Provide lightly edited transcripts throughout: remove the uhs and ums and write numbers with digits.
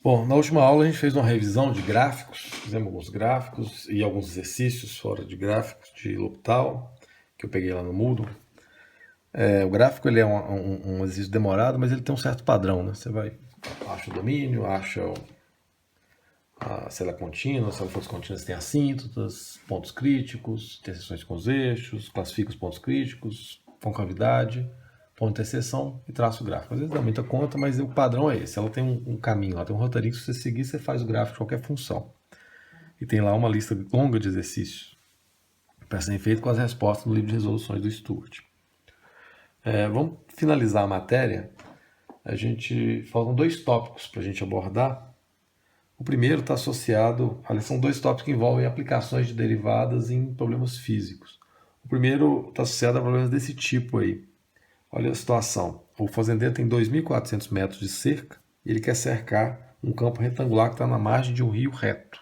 Bom, na última aula a gente fez uma revisão de gráficos, fizemos alguns gráficos e alguns exercícios fora de gráficos de L'Hopital, que eu peguei lá no Moodle. O gráfico ele é um exercício demorado, mas ele tem um certo padrão, né? Você vai, acha o domínio, acha se ela é contínua, se ela for descontínua, tem assíntotas, pontos críticos, interseções com os eixos, classifica os pontos críticos, concavidade, ponto de interseção e traço gráfico. Às vezes dá muita conta, mas o padrão é esse. Ela tem um caminho, ela tem um roteirinho que se você seguir, você faz o gráfico de qualquer função. E tem lá uma lista longa de exercícios para serem feitos com as respostas no livro de resoluções do Stuart. Vamos finalizar a matéria. Faltam dois tópicos para a gente abordar. O primeiro está associado, são dois tópicos que envolvem aplicações de derivadas em problemas físicos. O primeiro está associado a problemas desse tipo aí. Olha a situação. O fazendeiro tem 2.400 metros de cerca e ele quer cercar um campo retangular que está na margem de um rio reto.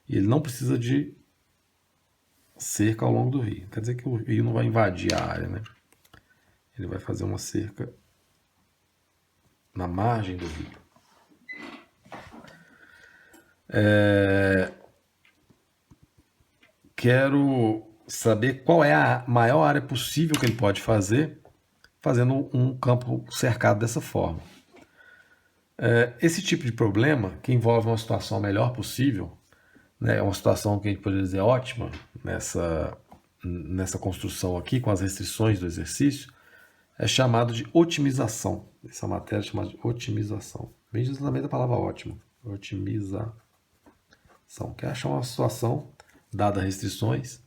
E ele não precisa de cerca ao longo do rio. Quer dizer que o rio não vai invadir a área, né? Ele vai fazer uma cerca na margem do rio. Quero saber qual é a maior área possível que ele pode fazer fazendo um campo cercado dessa forma. Esse tipo de problema, que envolve uma situação melhor possível, né, é uma situação que a gente poderia dizer ótima nessa construção aqui, com as restrições do exercício, é chamado de otimização. Essa matéria é chamada de otimização. Vem justamente da palavra ótimo. Otimização. Que é achar uma situação, dada restrições,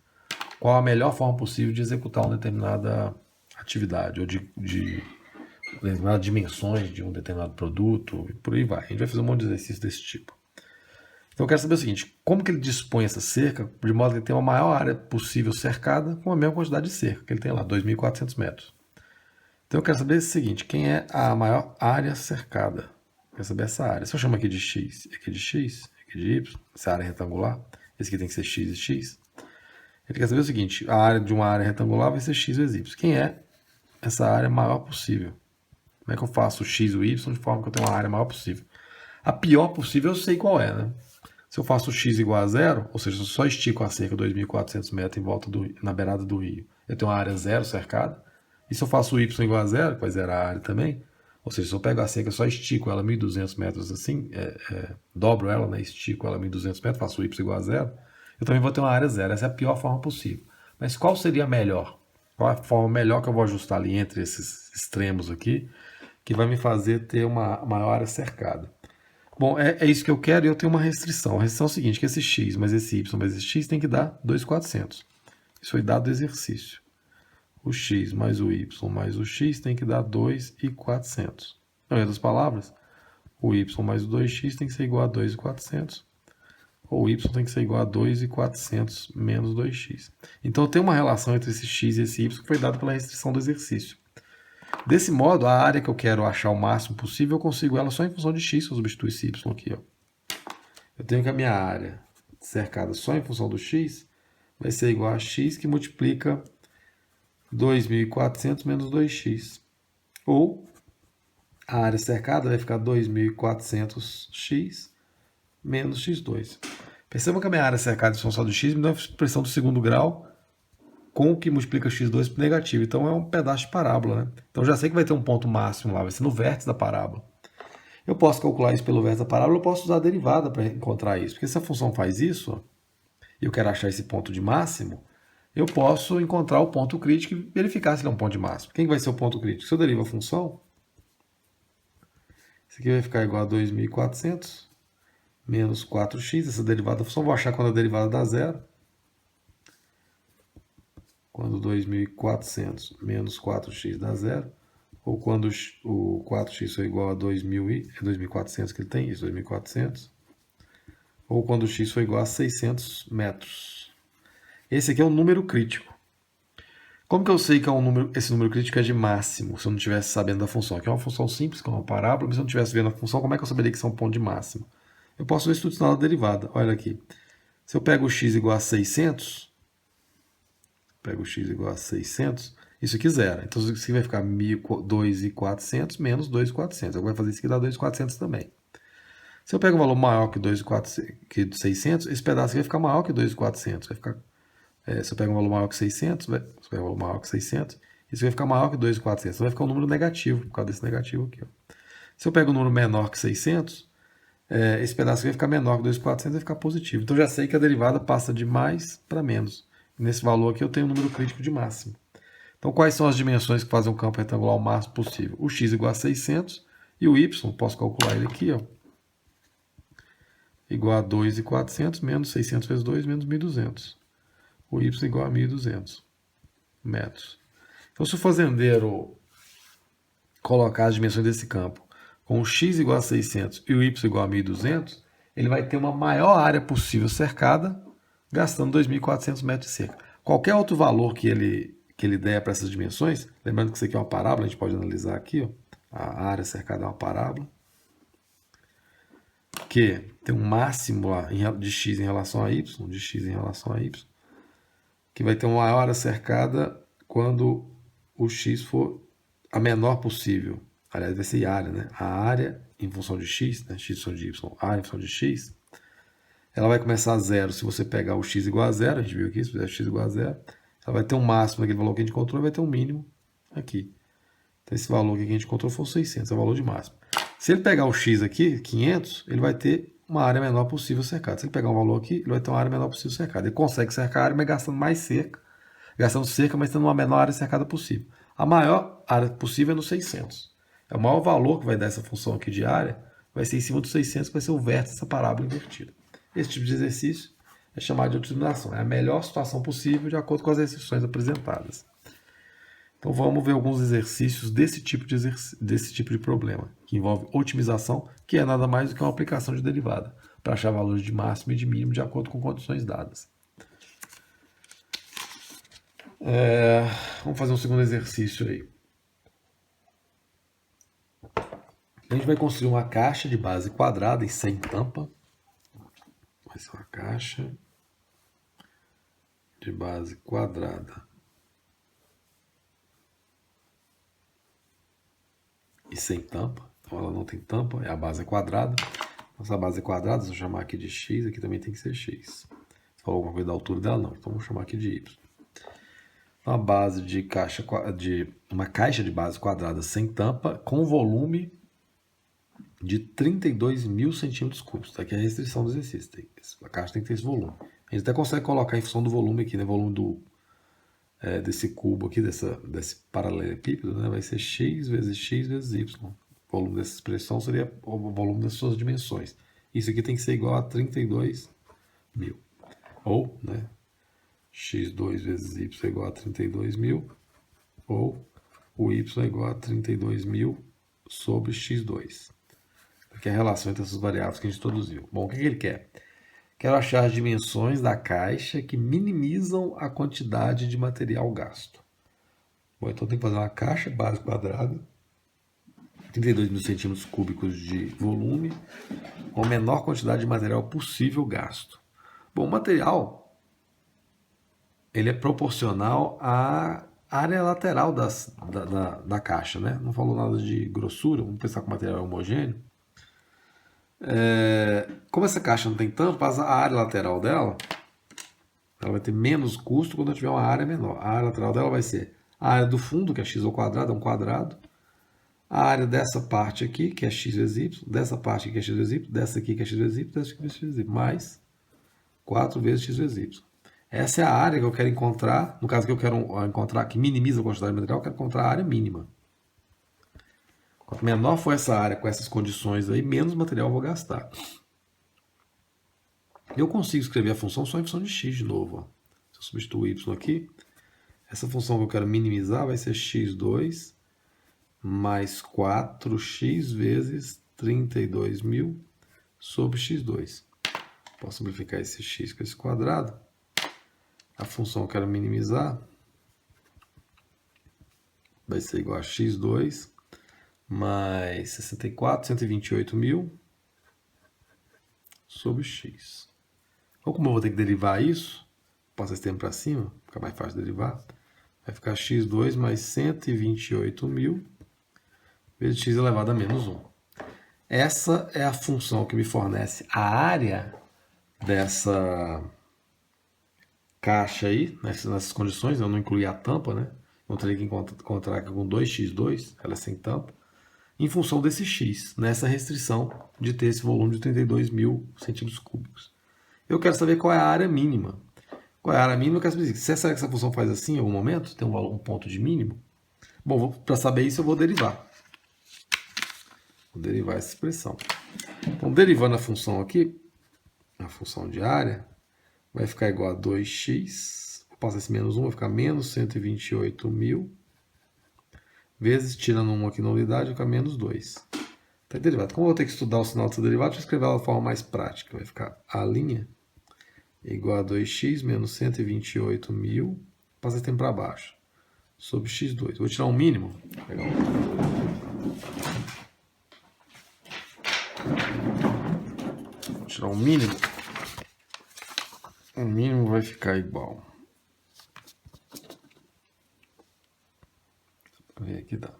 qual a melhor forma possível de executar uma determinada atividade ou de determinadas dimensões de um determinado produto e por aí vai. A gente vai fazer um monte de exercício desse tipo. Então eu quero saber o seguinte, como que ele dispõe essa cerca de modo que ele tenha uma maior área possível cercada com a mesma quantidade de cerca, que ele tem lá, 2.400 metros. Então eu quero saber o seguinte, quem é a maior área cercada? Eu quero saber essa área. Se eu chamo aqui de x, aqui de x, aqui de y, essa área é retangular, esse aqui tem que ser x e x. Ele quer saber o seguinte, a área de uma área retangular vai ser x vezes y. Quem é essa área maior possível? Como é que eu faço o x e o y de forma que eu tenha uma área maior possível? A pior possível eu sei qual é, né? Se eu faço x igual a zero, ou seja, se eu só estico a cerca 2.400 metros em volta na beirada do rio, eu tenho uma área zero cercada. E se eu faço y igual a zero, que vai zerar a área também, ou seja, se eu pego a cerca, só estico ela 1.200 metros assim, dobro ela, né, estico ela 1.200 metros, faço y igual a zero, eu também vou ter uma área zero. Essa é a pior forma possível. Mas qual seria a melhor? Qual é a forma melhor que eu vou ajustar ali entre esses extremos aqui, que vai me fazer ter uma maior área cercada? Bom, é isso que eu quero e eu tenho uma restrição. A restrição é o seguinte, que esse x mais esse y mais esse x tem que dar 2.400. Isso foi dado do exercício. O x mais o y mais o x tem que dar 2.400. Em outras palavras, o y mais o 2x tem que ser igual a 2.400. Ou o y tem que ser igual a 2.400 menos 2x. Então tem uma relação entre esse x e esse y que foi dada pela restrição do exercício. Desse modo, a área que eu quero achar o máximo possível, eu consigo ela só em função de x, se eu substituir esse y aqui. Ó. Eu tenho que a minha área cercada só em função do x vai ser igual a x que multiplica 2.400 menos 2x. Ou a área cercada vai ficar 2.400x menos x2. Percebam que a minha área cercada em função do x me dá uma expressão do segundo grau com o que multiplica x2 por negativo. Então é um pedaço de parábola. Né? Então já sei que vai ter um ponto máximo lá, vai ser no vértice da parábola. Eu posso calcular isso pelo vértice da parábola, eu posso usar a derivada para encontrar isso. Porque se a função faz isso, e eu quero achar esse ponto de máximo, eu posso encontrar o ponto crítico e verificar se ele é um ponto de máximo. Quem vai ser o ponto crítico? Se eu derivo a função, isso aqui vai ficar igual a 2.400 menos 4x. Essa derivada da função, vou achar quando a derivada dá zero. Quando 2.400 menos 4x dá zero. Ou quando o 4x for igual a 2.400 que ele tem, isso, 2.400. Ou quando o x for igual a 600 metros. Esse aqui é um número crítico. Como que eu sei que esse número crítico é de máximo, se eu não estivesse sabendo da função? Aqui é uma função simples, que é uma parábola, mas se eu não estivesse vendo a função, como é que eu saberia que isso é um ponto de máximo? Eu posso ver isso tudo na derivada. Olha aqui. Se eu pego o x igual a 600, isso aqui zero. Então isso aqui vai ficar 2.400 menos 2.400. Agora vai fazer isso aqui dá 2.400 também. Se eu pego um valor maior que 2.600, esse pedaço aqui vai ficar maior que 2.400. Vai ficar, se eu pego um valor maior que 600, se eu pego um valor maior que 600, isso vai ficar maior que 2.400. Vai ficar um número negativo, por causa desse negativo aqui. Ó. Se eu pego um número menor que 600, esse pedaço aqui vai ficar menor que 2.400, vai ficar positivo. Então já sei que a derivada passa de mais para menos. Nesse valor aqui eu tenho um número crítico de máximo. Então quais são as dimensões que fazem um campo retangular o máximo possível? O x igual a 600 e o y, posso calcular ele aqui, ó, igual a 2.400 menos 600 vezes 2 menos 1.200. O y igual a 1.200 metros. Então se o fazendeiro colocar as dimensões desse campo com o x igual a 600 e o y igual a 1.200, ele vai ter uma maior área possível cercada, gastando 2.400 metros de cerca. Qualquer outro valor que ele der para essas dimensões, lembrando que isso aqui é uma parábola, a gente pode analisar aqui, ó, a área cercada é uma parábola, que tem um máximo lá de x em relação a y, de x em relação a y, que vai ter uma maior área cercada quando o x for a menor possível. Aliás, vai ser área, né? A área em função de x, né? X em função de y, área em função de x, ela vai começar a zero se você pegar o x igual a zero, a gente viu aqui, se fizer x igual a zero, ela vai ter um máximo naquele valor que a gente encontrou e vai ter um mínimo aqui. Então esse valor aqui que a gente encontrou foi o 600, é o valor de máximo. Se ele pegar o x aqui, 500, ele vai ter uma área menor possível cercada. Se ele pegar um valor aqui, ele vai ter uma área menor possível cercada. Ele consegue cercar a área, mas gastando mais cerca. Gastando cerca, mas tendo uma menor área cercada possível. A maior área possível é no 600. É o maior valor que vai dar essa função aqui de área, vai ser em cima do 600, que vai ser o vértice dessa parábola invertida. Esse tipo de exercício é chamado de otimização. É a melhor situação possível de acordo com as restrições apresentadas. Então vamos ver alguns exercícios desse tipo de problema, que envolve otimização, que é nada mais do que uma aplicação de derivada, para achar valores de máximo e de mínimo de acordo com condições dadas. Vamos fazer um segundo exercício aí. A gente vai construir uma caixa de base quadrada e sem tampa. Vai ser uma caixa de base quadrada e sem tampa. Então ela não tem tampa, a base é quadrada. Nossa base é quadrada, se eu chamar aqui de x, aqui também tem que ser x. Se falou alguma coisa da altura dela, não. Então vamos chamar aqui de y. Uma base uma caixa de base quadrada sem tampa com volume de 32.000 centímetros cúbicos. Tá aqui a restrição do exercício. A caixa tem que ter esse volume. A gente até consegue colocar em função do volume aqui, né? Volume desse cubo aqui, desse paralelepípedo, né? Vai ser x vezes y. O volume dessa expressão seria o volume das suas dimensões. Isso aqui tem que ser igual a 32.000. Ou, né? x2 vezes y é igual a 32.000, ou o y é igual a 32.000 sobre x2. Aqui é a relação entre essas variáveis que a gente introduziu. Bom, o que ele quer? Quero achar as dimensões da caixa que minimizam a quantidade de material gasto. Bom, então tem que fazer uma caixa base quadrada, 32.000 centímetros cúbicos de volume, com a menor quantidade de material possível gasto. Bom, o material ele é proporcional à área lateral da caixa, né? Não falou nada de grossura, vamos pensar que o material é homogêneo. Como essa caixa não tem tampa, a área lateral dela ela vai ter menos custo quando eu tiver uma área menor. A área lateral dela vai ser a área do fundo, que é x ao quadrado, é um quadrado. A área dessa parte aqui, que é x vezes y, dessa parte aqui, que é x vezes y, dessa aqui, que é x vezes y, dessa aqui, que é x vezes y, mais 4 vezes x vezes y. Essa é a área que eu quero encontrar, no caso que eu quero encontrar, que minimiza a quantidade de material, eu quero encontrar a área mínima. Quanto menor for essa área com essas condições aí, menos material eu vou gastar. Eu consigo escrever a função só em função de x de novo. Ó. Se eu substituir y aqui, essa função que eu quero minimizar vai ser x2 mais 4x vezes 32.000 sobre x2. Posso simplificar esse x com esse quadrado. A função que eu quero minimizar vai ser igual a x2 mais 64, 128.000 sobre x. Então, como eu vou ter que derivar isso, passo esse termo para cima, fica mais fácil de derivar, vai ficar x2 mais 128.000 vezes x elevado a menos 1. Essa é a função que me fornece a área dessa caixa aí, nessas condições. Eu não incluí a tampa, né? Eu teria que encontrar aqui com 2x2, ela é sem tampa, em função desse x, nessa restrição de ter esse volume de 32 mil centímetros cúbicos. Eu quero saber qual é a área mínima. Qual é a área mínima? Eu quero saber se essa função faz assim em algum momento, tem um ponto de mínimo. Bom, para saber isso eu vou derivar. Vou derivar essa expressão. Então, derivando a função aqui, a função de área, vai ficar igual a 2x, vou passar esse menos 1, vai ficar menos 128 mil, vezes, tirando 1 aqui na unidade, vai ficar menos 2. Tá derivado. Como eu vou ter que estudar o sinal dessa derivada, deixa eu escrever ela de forma mais prática. Vai ficar a' igual a 2x menos 128 mil, passa esse tempo para baixo, sobre x2. Vou tirar um mínimo. Legal. Vou tirar um mínimo. O mínimo vai ficar igual. Vou ver aqui dá.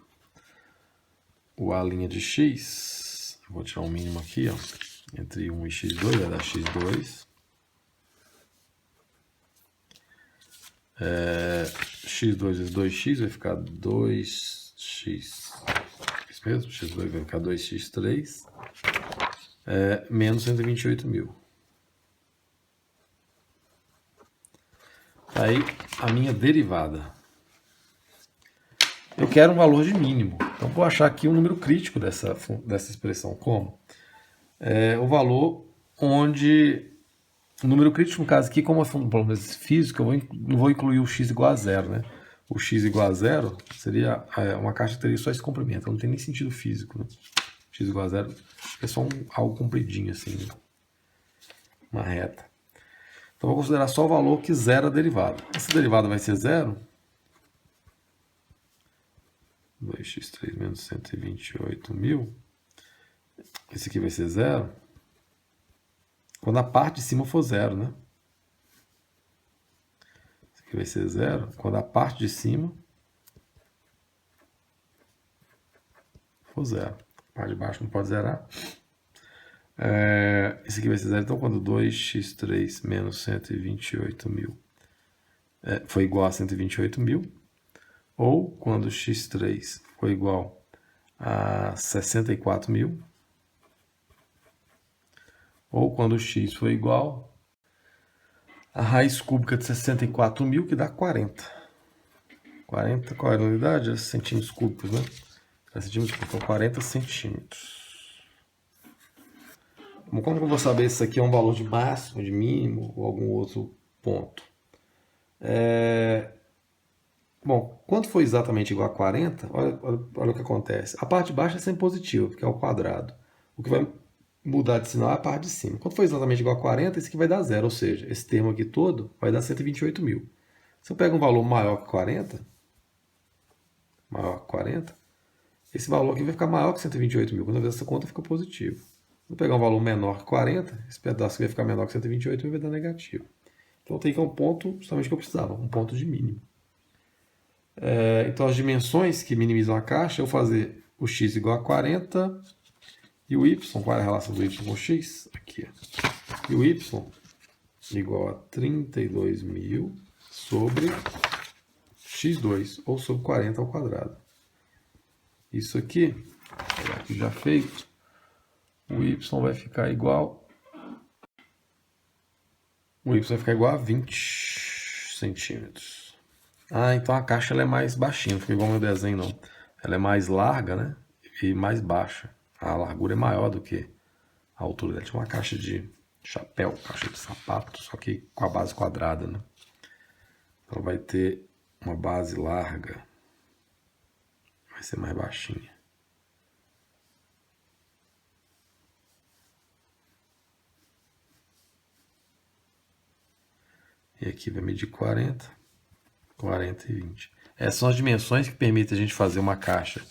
O a' de x, vou tirar um mínimo aqui, ó, entre 1 e x2, vai dar x2. X2 vezes 2x vai ficar 2x. Isso mesmo? X2 vai ficar 2x3. Menos 128 mil. Aí, a minha derivada. Eu quero um valor de mínimo. Então, vou achar aqui um número crítico dessa expressão. Como? O valor onde... O número crítico, no caso aqui, como é um problema físico, eu não vou incluir o x igual a zero, né? O x igual a zero seria uma caixa que teria só esse comprimento. Não tem nem sentido físico, né? X igual a zero é só algo compridinho, assim, né? Uma reta. Então, vou considerar só o valor que zera a derivada. Essa derivada vai ser zero. 2x3 menos 128 mil. Esse aqui vai ser zero. Quando a parte de cima for zero, né? Esse aqui vai ser zero. Quando a parte de cima for zero. A parte de baixo não pode zerar. Esse aqui vai ser zero. Então, quando 2x3 menos 128 mil foi igual a 128 mil, ou quando x3 foi igual a 64 mil, ou quando x foi igual a raiz cúbica de 64 mil, que dá 40. 40, qual é a unidade? É centímetros cúbicos, né? Centímetros cúbicos, então 40 centímetros. Como que eu vou saber se isso aqui é um valor de máximo, de mínimo, ou algum outro ponto? Bom, quando for exatamente igual a 40, olha o que acontece. A parte de baixo é sempre positiva, porque é o quadrado. O que vai mudar de sinal é a parte de cima. Quando for exatamente igual a 40, esse aqui vai dar zero, ou seja, esse termo aqui todo vai dar 128 mil. Se eu pego um valor maior que 40, esse valor aqui vai ficar maior que 128 mil. Quando eu ver essa conta, fica positivo. Se eu pegar um valor menor que 40, esse pedaço aqui vai ficar menor que 128 mil e vai dar negativo. Então tem que é um ponto justamente que eu precisava, um ponto de mínimo. Então as dimensões que minimizam a caixa, eu vou fazer o x igual a 40 e o y, qual é a relação do y com o x? Aqui. E o y igual a 32 mil sobre x2, ou sobre 40 ao quadrado. Isso aqui já feito, o y vai ficar igual... O y vai ficar igual a 20 centímetros. Então a caixa ela é mais baixinha, não fica igual ao meu desenho, não. Ela é mais larga, né? E mais baixa. A largura é maior do que a altura dela. Tipo uma caixa de chapéu, caixa de sapato, só que com a base quadrada, né? Então vai ter uma base larga. Vai ser mais baixinha. E aqui vai medir 40, 40 e 20. Essas são as dimensões que permitem a gente fazer uma caixa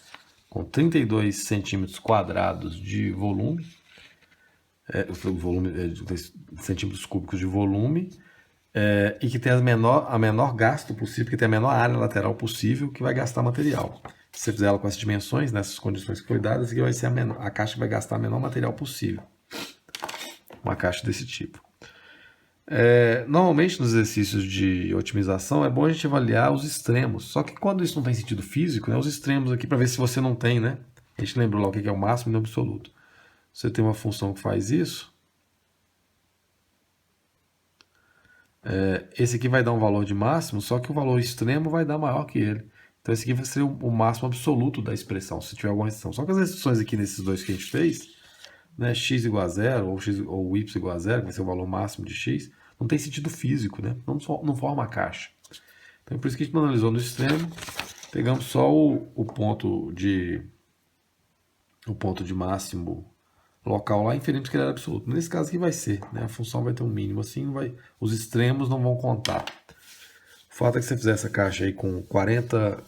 com 32 centímetros quadrados de volume, centímetros cúbicos de volume, e que tem a menor gasto possível, que tem a menor área lateral possível, que vai gastar material. se você fizer ela com essas dimensões, nessas condições que foi dadas, aqui vai ser a caixa vai gastar o menor material possível. Uma caixa desse tipo. Normalmente nos exercícios de otimização é bom a gente avaliar os extremos. Só que quando isso não tem sentido físico, né, os extremos aqui para ver se você não tem, né? A gente lembrou lá o que é o máximo e o absoluto. Você tem uma função que faz isso. Esse aqui vai dar um valor de máximo, só que o valor extremo vai dar maior que ele. Então esse aqui vai ser o máximo absoluto da expressão, se tiver alguma restrição. Só que as restrições aqui nesses dois que a gente fez, né, x igual a zero ou y igual a zero, que vai ser o valor máximo de x, não tem sentido físico, né? Não forma a caixa. Então por isso que a gente não analisou no extremo, pegamos só o ponto de máximo local lá, inferimos que ele era absoluto. Nesse caso aqui vai ser, né? A função vai ter um mínimo assim, os extremos não vão contar. O fato é que você fizer essa caixa aí com 40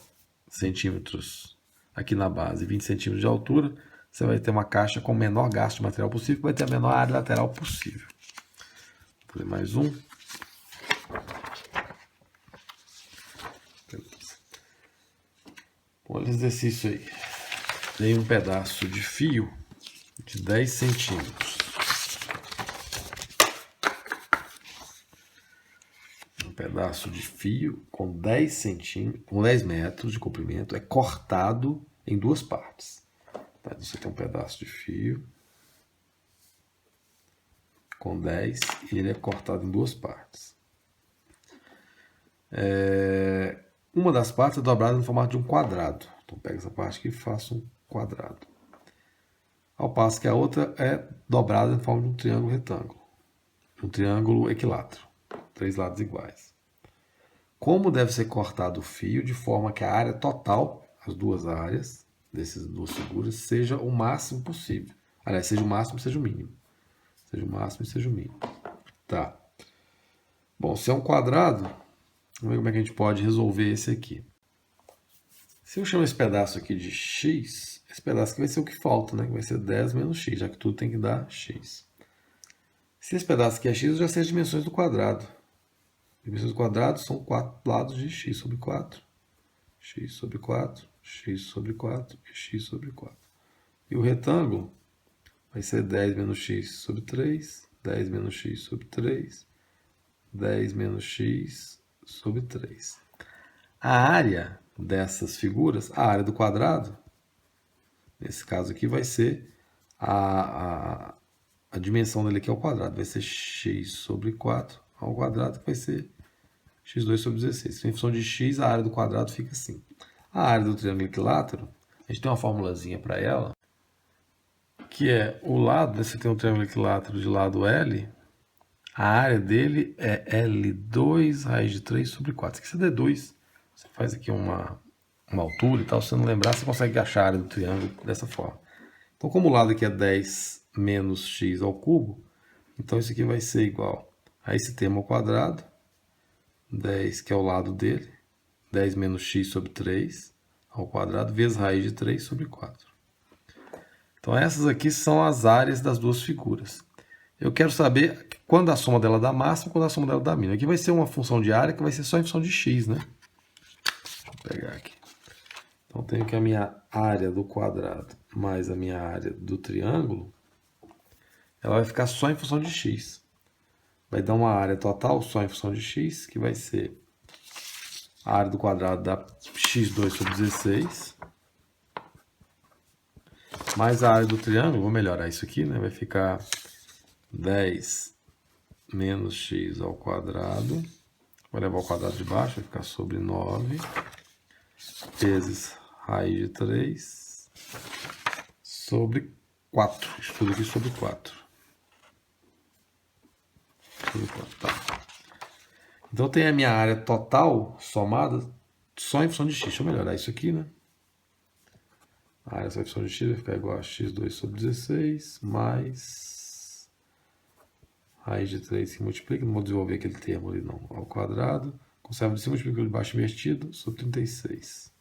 centímetros aqui na base e 20 centímetros de altura, você vai ter uma caixa com o menor gasto de material possível, que vai ter a menor área lateral possível. Vou fazer mais um. Olha esse exercício aí. Tem um pedaço de fio de 10 centímetros. Um pedaço de fio com 10 centímetros, com 10 metros de comprimento, é cortado em duas partes. Tá? Você tem um pedaço de fio com 10 e ele é cortado em duas partes. Uma das partes é dobrada no formato de um quadrado. Então pega essa parte aqui e faça um quadrado. Ao passo que a outra é dobrada em forma de um triângulo retângulo. Um triângulo equilátero. 3 lados iguais. Como deve ser cortado o fio de forma que a área total, as duas áreas dessas duas figuras, seja o máximo possível. Aliás, seja o máximo e seja o mínimo. Seja o máximo e seja o mínimo. Tá. Bom, se é um quadrado, vamos ver como é que a gente pode resolver esse aqui. Se eu chamo esse pedaço aqui de x, esse pedaço aqui vai ser o que falta, né? Que vai ser 10 menos x, já que tudo tem que dar x. Se esse pedaço aqui é x, eu já sei as dimensões do quadrado. As dimensões do quadrado são 4 lados de x sobre 4. X sobre 4, x sobre 4 e x sobre 4. E o retângulo vai ser 10 menos x sobre 3, 10 menos x sobre 3, 10 menos x sobre 3. A área dessas figuras, a área do quadrado, nesse caso aqui vai ser a dimensão dele aqui ao quadrado, vai ser x sobre 4 ao quadrado, que vai ser x2 sobre 16. Em função de x, a área do quadrado fica assim. A área do triângulo equilátero, a gente tem uma formulazinha para ela, que é o lado, né, você tem um triângulo equilátero de lado L, a área dele é L2 raiz de 3 sobre 4. Isso aqui é D2. Você faz aqui uma altura e tal, se você não lembrar, você consegue achar a área do triângulo dessa forma. Então, como o lado aqui é 10 menos x ao cubo, então isso aqui vai ser igual a esse termo ao quadrado, 10 que é o lado dele, 10 menos x sobre 3 ao quadrado, vezes raiz de 3 sobre 4. Então essas aqui são as áreas das duas figuras. Eu quero saber quando a soma dela dá máximo, quando a soma dela dá mínimo. Aqui vai ser uma função de área que vai ser só em função de x, né? Deixa eu pegar aqui. Então tenho que a minha área do quadrado mais a minha área do triângulo, ela vai ficar só em função de x. Vai dar uma área total só em função de x, que vai ser a área do quadrado da x2 sobre 16, mais a área do triângulo, vou melhorar isso aqui, né? Vai ficar 10 menos x ao quadrado, vou levar o quadrado de baixo, vai ficar sobre 9, vezes raiz de 3 sobre 4. Isso tudo aqui sobre 4. Sobre 4, tá. Então tem a minha área total somada só em função de x. Deixa eu melhorar isso aqui, né? A área só em função de x vai ficar igual a x2 sobre 16 mais raiz de 3 que multiplica. Não vou desenvolver aquele termo ali não. Ao quadrado. Conserva de cima, multiplica de baixo invertido sobre 36.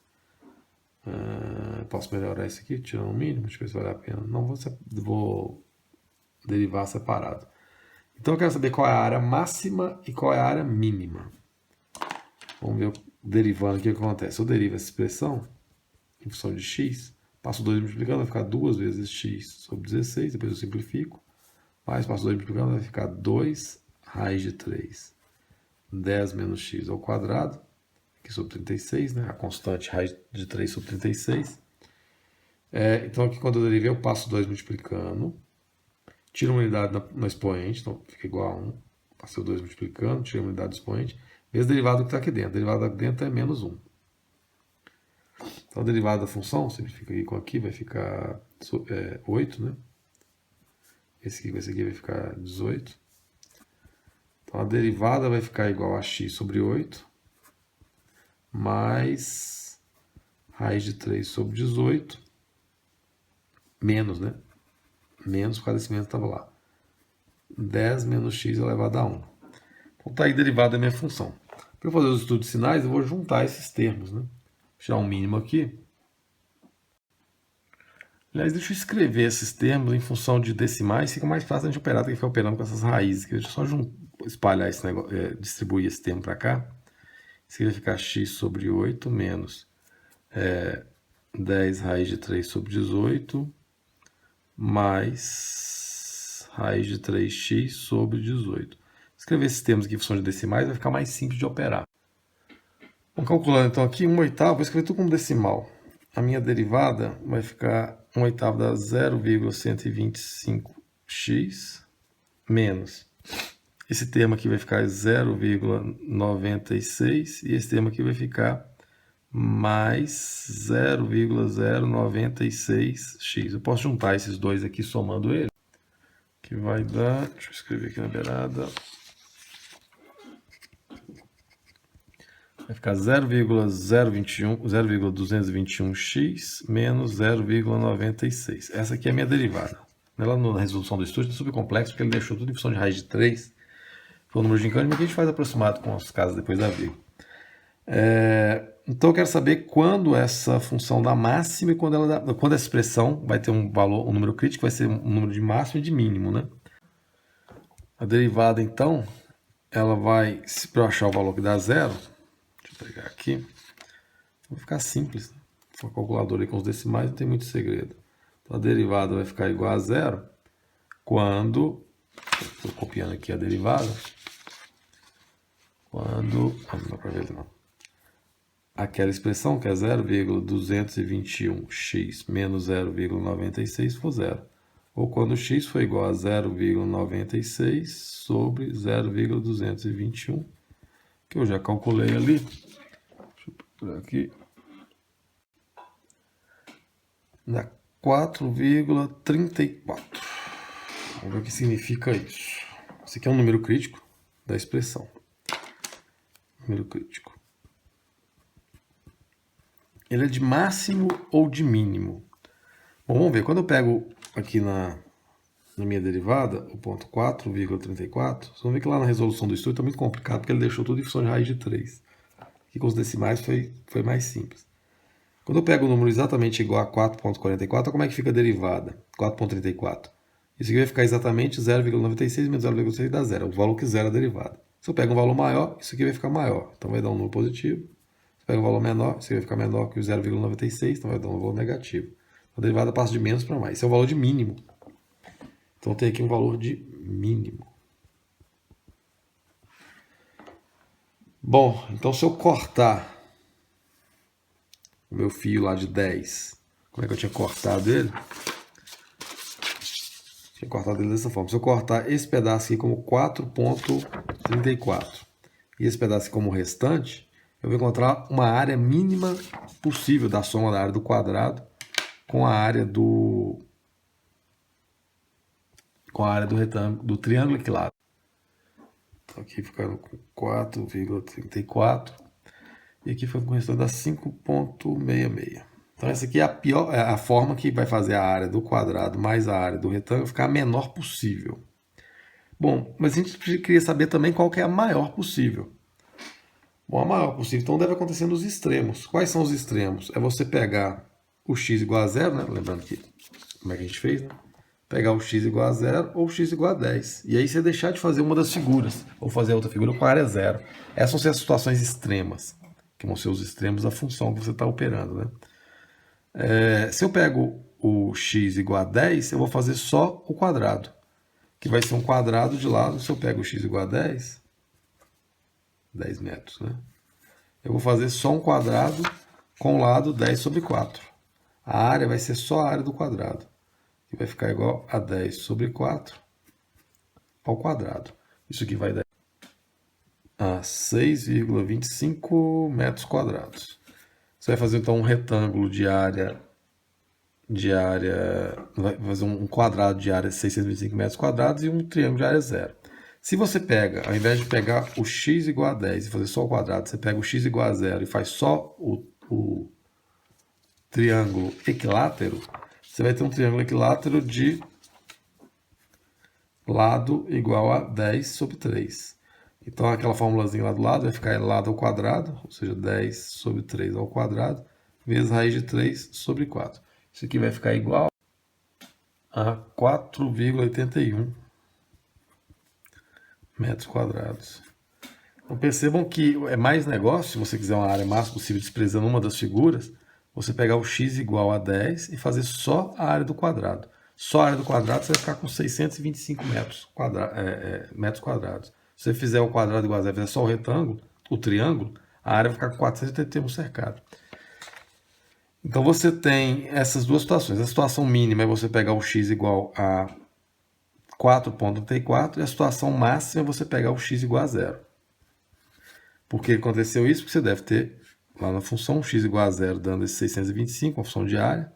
Posso melhorar isso aqui, tirando o mínimo, deixa eu ver se vale a pena. Não, vou derivar separado. Então eu quero saber qual é a área máxima e qual é a área mínima. Vamos ver derivando o que acontece. Eu derivo essa expressão, em função de x, passo 2 multiplicando, vai ficar 2 vezes x sobre 16, depois eu simplifico, mais passo 2 multiplicando, vai ficar 2 raiz de 3, 10 menos x ao quadrado, aqui sobre 36, né? A constante raiz de 3 sobre 36. Então aqui quando eu derivei, eu passo 2 multiplicando, tiro uma unidade no expoente, então fica igual a 1, passei o 2 multiplicando, tiro uma unidade do expoente, vezes a derivada que está aqui dentro. A derivada aqui dentro é menos 1. Então a derivada da função, simplifica aqui com aqui, vai ficar 8, né? Esse aqui com esse aqui vai ficar 18. Então a derivada vai ficar igual a x sobre 8, mais raiz de 3 sobre 18, menos, né? Menos por causa desse menos que estava lá. 10 menos x elevado a 1. Então está aí derivada da minha função. Para eu fazer os estudos de sinais, eu vou juntar esses termos, né? Vou tirar um mínimo aqui. Aliás, deixa eu escrever esses termos em função de decimais, fica mais fácil a gente operar do que ficar operando com essas raízes. Deixa eu só espalhar esse negócio, distribuir esse termo para cá. Isso aqui vai ficar x sobre 8 menos 10 raiz de 3 sobre 18 mais raiz de 3x sobre 18. Escrever esses termos aqui em função de decimais vai ficar mais simples de operar. Vamos calculando então aqui 1/8, vou escrever tudo como decimal. A minha derivada vai ficar 1/8 da 0,125x menos. Esse termo aqui vai ficar 0,96 e esse termo aqui vai ficar mais 0,096x. Eu posso juntar esses dois aqui somando ele, que vai dar, deixa eu escrever aqui na beirada, vai ficar 0,221x menos 0,96. Essa aqui é a minha derivada. Lá na resolução do estudo é subcomplexo, porque ele deixou tudo em função de raiz de 3. Foi o número de Gincani, mas que a gente faz aproximado com as casas depois da vírgula. Então eu quero saber quando essa função dá máxima e quando essa expressão vai ter um valor, um número crítico, vai ser um número de máximo e de mínimo, né? A derivada, então, ela vai, para eu achar o valor que dá zero, deixa eu pegar aqui, vai ficar simples. Se for calculadora aí com os decimais, não tem muito segredo. Então a derivada vai ficar igual a zero quando, estou copiando aqui a derivada, quando, não dá para ver não. Aquela expressão que é 0,221x menos 0,96 for zero. Ou quando x for igual a 0,96 sobre 0,221, que eu já calculei ali. Deixa eu procurar aqui. Dá 4,34. Vamos ver o que significa isso. Esse aqui é um número crítico da expressão. Número crítico. Ele é de máximo ou de mínimo? Bom, vamos ver. Quando eu pego aqui na minha derivada, o ponto 4,34, vocês vão ver que lá na resolução do estudo está muito complicado, porque ele deixou tudo em função de raiz de 3. Aqui com os decimais foi mais simples. Quando eu pego o número exatamente igual a 4,44, como é que fica a derivada? 4,34. Isso aqui vai ficar exatamente 0,96 menos 0,6 dá zero. O valor que zero é a derivada. Se eu pego um valor maior, isso aqui vai ficar maior. Então vai dar um número positivo. Pega um valor menor, isso vai ficar menor que o 0,96, então vai dar um valor negativo. A derivada passa de menos para mais. Esse é o valor de mínimo. Então tem aqui um valor de mínimo. Bom, então se eu cortar o meu fio lá de 10, como é que eu tinha cortado ele? Tinha cortado ele dessa forma. Se eu cortar esse pedaço aqui como 4,34 e esse pedaço aqui como restante, eu vou encontrar uma área mínima possível da soma da área do quadrado com a área do retângulo, do triângulo equilátero. Então aqui ficaram com 4,34 e aqui foi com o restante da 5,66. Então essa aqui é a forma que vai fazer a área do quadrado mais a área do retângulo ficar a menor possível. Bom, mas a gente queria saber também qual que é a maior possível. Bom, a maior possível, então deve acontecer nos extremos. Quais são os extremos? É você pegar o x igual a zero, né? Lembrando que como é que a gente fez, né? Pegar o x igual a zero ou o x igual a 10. E aí você deixar de fazer uma das figuras, ou fazer outra figura com a área zero. Essas vão ser as situações extremas, que vão ser os extremos da função que você está operando, né? Se eu pego o x igual a 10, eu vou fazer só o quadrado, que vai ser um quadrado de lado. Se eu pego o x igual a 10 metros, né? Eu vou fazer só um quadrado com o lado 10 sobre 4. A área vai ser só a área do quadrado, que vai ficar igual a 10 sobre 4 ao quadrado. Isso aqui vai dar a 6,25 metros quadrados. Você vai fazer então um retângulo de área, vai fazer um quadrado de área 625 metros quadrados e um triângulo de área zero. Se você pega, ao invés de pegar o x igual a 10 e fazer só o quadrado, você pega o x igual a zero e faz só o triângulo equilátero, você vai ter um triângulo equilátero de lado igual a 10 sobre 3. Então, aquela formulazinha lá do lado vai ficar lado ao quadrado, ou seja, 10 sobre 3 ao quadrado, vezes raiz de 3 sobre 4. Isso aqui vai ficar igual a 4,81 metros quadrados. Então, percebam que é mais negócio, se você quiser uma área máxima possível desprezando uma das figuras, você pegar o x igual a 10 e fazer só a área do quadrado. Só a área do quadrado você vai ficar com 625 metros quadrados. Se você fizer o quadrado igual a zero, fizer só o retângulo, o triângulo, a área vai ficar com 481 cercado. Então você tem essas duas situações. A situação mínima é você pegar o x igual a 4,34 e a situação máxima é você pegar o x igual a zero. Por que aconteceu isso? Porque você deve ter lá na função x igual a zero dando esse 625, uma função de área.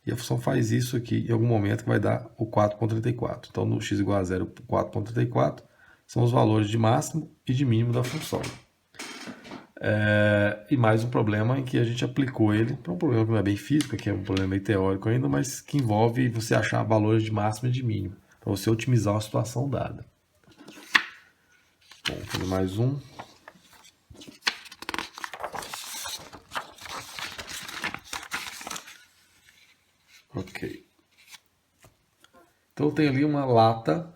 E a função faz isso aqui em algum momento que vai dar o 4,34. Então, no x igual a zero, 4,34 são os valores de máximo e de mínimo da função. E mais um problema em que a gente aplicou ele para um problema que não é bem físico, que é um problema meio teórico ainda, mas que envolve você achar valores de máximo e de mínimo, para você otimizar uma situação dada. Bom, vou fazer mais um. Ok. Então eu tenho ali uma lata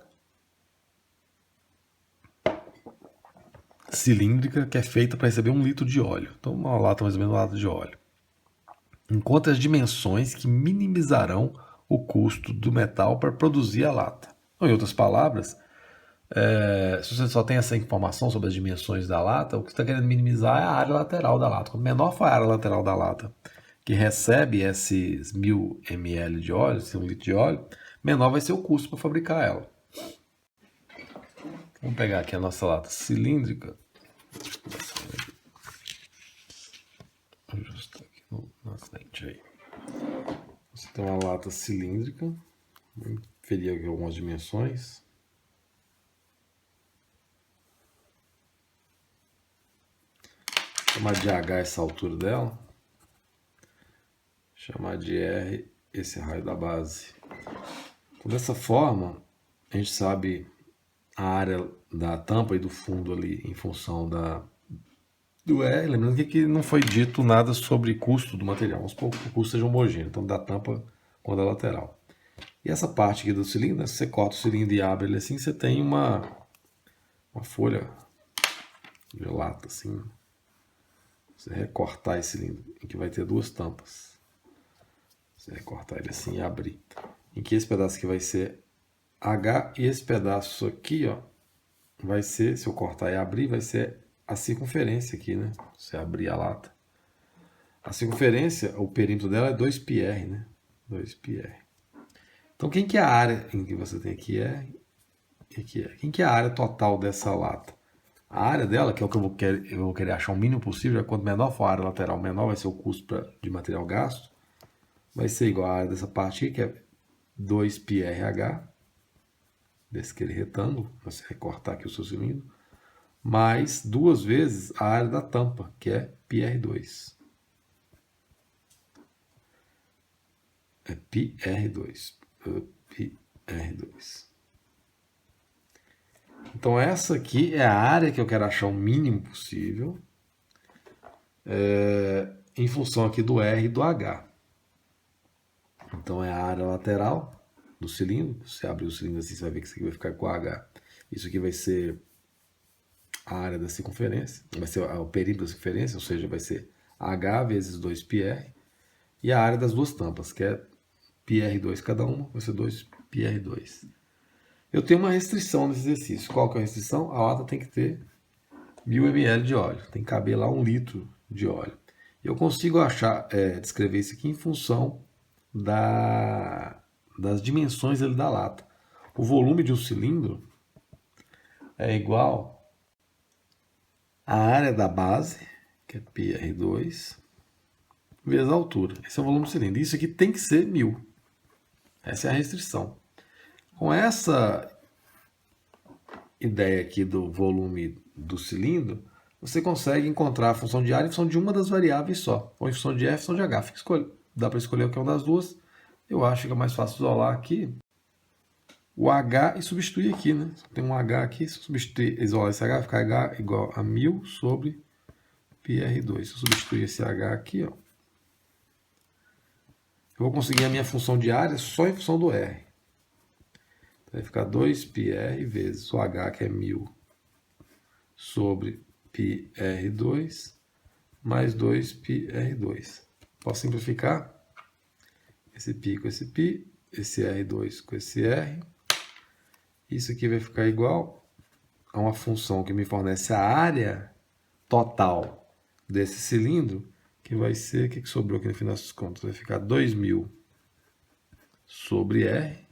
cilíndrica que é feita para receber 1 litro de óleo. Então uma lata mais ou menos uma lata de óleo. Encontre as dimensões que minimizarão o custo do metal para produzir a lata. Ou, em outras palavras, se você só tem essa informação sobre as dimensões da lata, o que você está querendo minimizar é a área lateral da lata. Quanto menor for a área lateral da lata que recebe esses 1000 ml de óleo, esse 1 litro de óleo, menor vai ser o custo para fabricar ela. Vamos pegar aqui a nossa lata cilíndrica. Vou ajustar aqui na frente aí. Você tem uma lata cilíndrica. Vou inferir aqui algumas dimensões. Vou chamar de H essa altura dela. Chamar de R esse raio da base. Então, dessa forma, a gente sabe a área da tampa e do fundo ali em função do R. Lembrando que aqui não foi dito nada sobre custo do material. Vamos supor que o custo seja homogêneo, então da tampa com a da lateral. E essa parte aqui do cilindro, se você corta o cilindro e abre ele assim, você tem uma folha de lata assim. Você recortar esse cilindro, em que vai ter duas tampas. Você recortar ele assim e abrir. Em que esse pedaço aqui vai ser H e esse pedaço aqui, ó, vai ser, se eu cortar e abrir, vai ser a circunferência aqui, né? Você abrir a lata. A circunferência, o perímetro dela é 2πr, né? 2πr. Então, quem que é a área em que você tem aqui e aqui é? Quem que é a área total dessa lata? A área dela, que é o que eu vou querer achar o mínimo possível, é quanto menor for a área lateral, menor vai ser o custo de material gasto. Vai ser igual a área dessa parte aqui, que é 2πrh, desse aquele retângulo, você recortar aqui o seu cilindro, mais duas vezes a área da tampa, que é πr2. É πr2. πr2. Então essa aqui é a área que eu quero achar o mínimo possível, em função aqui do R e do H. Então é a área lateral do cilindro. Você abre o cilindro assim, você vai ver que isso aqui vai ficar com H. Isso aqui vai ser a área da circunferência, vai ser o perímetro da circunferência, ou seja, vai ser H vezes 2πr, e a área das duas tampas, que é πr2 cada uma, vai ser 2πr2. Eu tenho uma restrição nesse exercício. Qual que é a restrição? A lata tem que ter 1000 ml de óleo, tem que caber lá 1 litro de óleo. Eu consigo descrever isso aqui em função das dimensões da lata. O volume de um cilindro é igual à área da base, que é πr2, vezes a altura. Esse é o volume do cilindro. Isso aqui tem que ser 1000. Essa é a restrição. Com essa ideia aqui do volume do cilindro, você consegue encontrar a função de área em função de uma das variáveis só, ou em função de F e função de H. Dá para escolher o que é uma das duas. Eu acho que é mais fácil isolar aqui o H e substituir aqui, né? Tem um H aqui, se eu substituir, isolar esse H, fica H igual a 1000 sobre πr2. Se eu substituir esse H aqui, ó, eu vou conseguir a minha função de área só em função do R. Então, vai ficar 2πr vezes o H, que é 1000, sobre πr2, mais 2πr2. Posso simplificar? Esse π com esse π, esse R2 com esse R. Isso aqui vai ficar igual a uma função que me fornece a área total desse cilindro, que vai ser, o que sobrou aqui no final das contas? Vai ficar 2000 sobre R,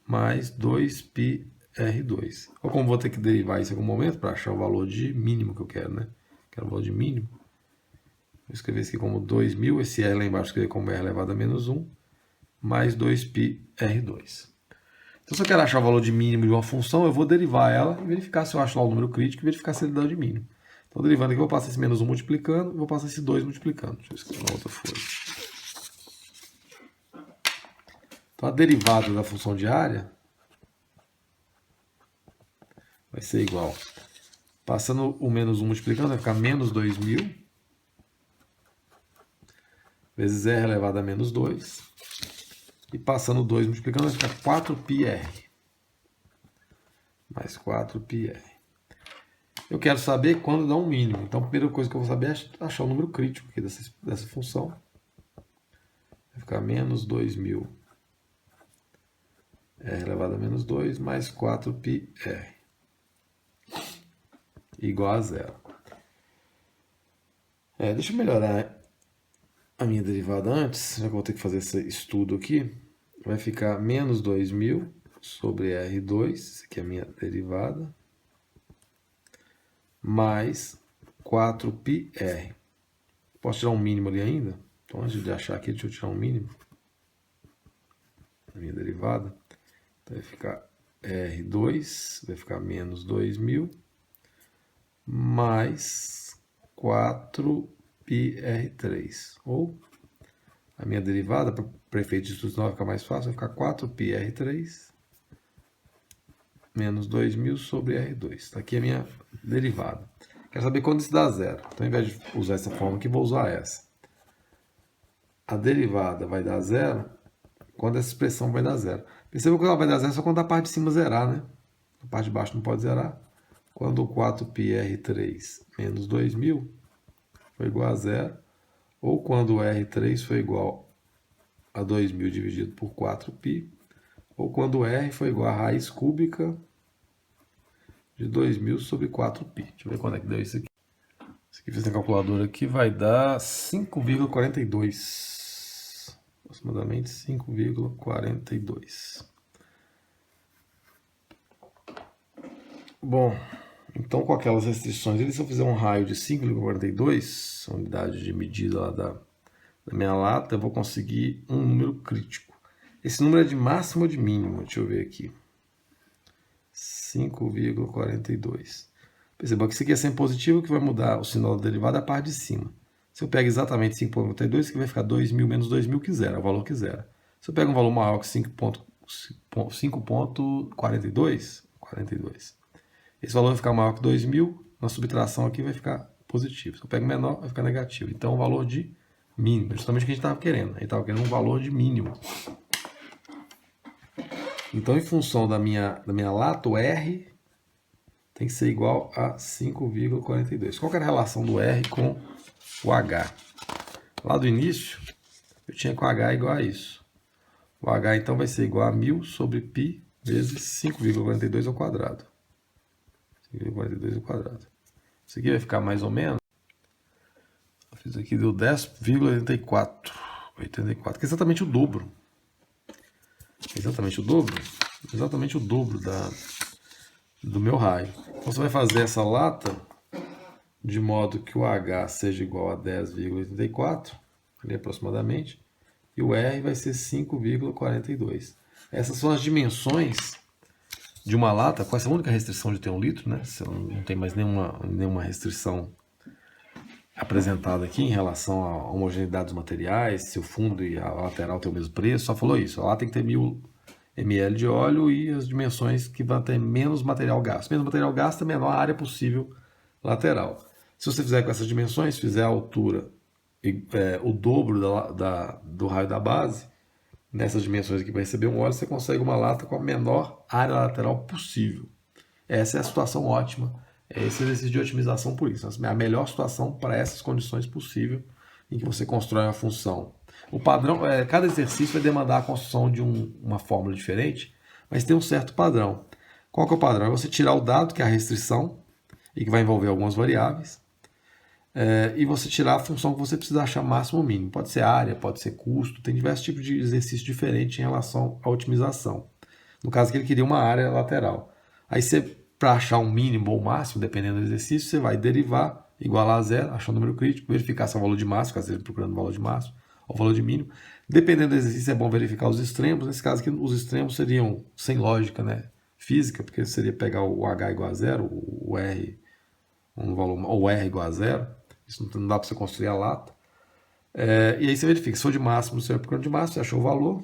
mais 2πr2. Ou como vou ter que derivar isso em algum momento para achar o valor de mínimo que eu quero, né? Quero o valor de mínimo. Vou escrever isso aqui como 2000, esse R lá embaixo escrever como R elevado a menos 1, mais 2πr2. Então, se eu quero achar o valor de mínimo de uma função, eu vou derivar ela e verificar se eu acho lá o número crítico e verificar se ele dá de mínimo. Então, derivando aqui, eu vou passar esse menos 1 multiplicando e vou passar esse 2 multiplicando. Deixa eu escrever uma outra folha. Então, a derivada da função de área vai ser igual. Passando o menos 1 multiplicando, vai ficar menos 2000 vezes R elevado a menos 2. E passando o 2 multiplicando, vai ficar 4πr. Mais 4πr. Eu quero saber quando dá um mínimo. Então, a primeira coisa que eu vou saber é achar o número crítico aqui dessa função. Vai ficar menos 2000 R elevado a menos 2 mais 4πr. Igual a zero. Deixa eu melhorar a minha derivada antes, já que eu vou ter que fazer esse estudo aqui. Vai ficar menos 2000 sobre R2, isso aqui é a minha derivada, mais 4πr. Posso tirar um mínimo ali ainda? Então, antes de achar aqui, deixa eu tirar um mínimo da minha derivada. Então, vai ficar R2, vai ficar menos 2000, mais 4πr3. Ou, a minha derivada, para efeito de estudos vai ficar mais fácil, vai ficar 4πr3 menos 2000 sobre R2. Está aqui a minha derivada. Quero saber quando isso dá zero. Então, ao invés de usar essa forma aqui, vou usar essa. A derivada vai dar zero quando essa expressão vai dar zero. Perceba que ela vai dar zero só quando a parte de cima zerar, né? A parte de baixo não pode zerar. Quando o 4πr3 menos 2000 foi igual a zero, ou quando o R3 foi igual a 2000 dividido por 4π, ou quando o R foi igual a raiz cúbica de 2000 sobre 4π. Deixa eu ver quando é que deu isso aqui. Isso aqui, fiz na calculadora aqui, vai dar 5,42. Aproximadamente 5,42. Bom, então com aquelas restrições, se eu fizer um raio de 5,42, a unidade de medida lá da minha lata, eu vou conseguir um número crítico. Esse número é de máximo ou de mínimo? Deixa eu ver aqui. 5,42. Perceba que isso aqui é sempre positivo, que vai mudar o sinal da derivada é a parte de cima. Se eu pego exatamente 5,42, isso aqui vai ficar 2000 menos 2000, que zera, é o valor que zera. Se eu pego um valor maior que 5,42, 42. Esse valor vai ficar maior que 2000, na subtração aqui vai ficar positivo. Se eu pego menor, vai ficar negativo. Então, o valor de mínimo, justamente o que a gente estava querendo. A gente estava querendo um valor de mínimo. Então, em função da minha lata, o R tem que ser igual a 5,42. Qual que era a relação do R com o H? Lá do início, eu tinha que o H é igual a isso. O H então vai ser igual a 1000 sobre π vezes 5,42 ao quadrado. 5,42 ao quadrado. Isso aqui vai ficar mais ou menos. Eu fiz aqui, deu 10,84. 84, que é exatamente o dobro. Exatamente o dobro? Exatamente o dobro do meu raio. Então você vai fazer essa lata de modo que o H seja igual a 10,84, ali aproximadamente, e o R vai ser 5,42. Essas são as dimensões de uma lata, com essa única restrição de ter 1 litro, né? Você não tem mais nenhuma restrição apresentada aqui em relação à homogeneidade dos materiais, se o fundo e a lateral tem o mesmo preço, só falou isso. Lá tem que ter 1000 ml de óleo e as dimensões que vão ter menos material gasto. Menos material gasto é a menor área possível lateral. Se você fizer com essas dimensões, fizer a altura o dobro do raio da base, nessas dimensões aqui para receber um óleo, você consegue uma lata com a menor área lateral possível. Essa é a situação ótima. É esse exercício de otimização por isso. É a melhor situação para essas condições possível em que você constrói uma função. O padrão, cada exercício vai demandar a construção de uma fórmula diferente, mas tem um certo padrão. Qual que é o padrão? É você tirar o dado, que é a restrição, e que vai envolver algumas variáveis, e você tirar a função que você precisa achar máximo ou mínimo. Pode ser área, pode ser custo, tem diversos tipos de exercícios diferentes em relação à otimização. No caso aqui, ele queria uma área lateral. Aí você, para achar um mínimo ou máximo, dependendo do exercício, você vai derivar, igualar a zero, achar o número crítico, verificar se é o valor de máximo, caso esteja procurando o valor de máximo, ou o valor de mínimo. Dependendo do exercício, é bom verificar os extremos. Nesse caso aqui, os extremos seriam sem lógica, né? Física, porque seria pegar o H igual a zero, o R, ou o R igual a zero. Isso não dá para você construir a lata. E aí você verifica, se for de máximo, você vai procurando de máximo, você achou o valor.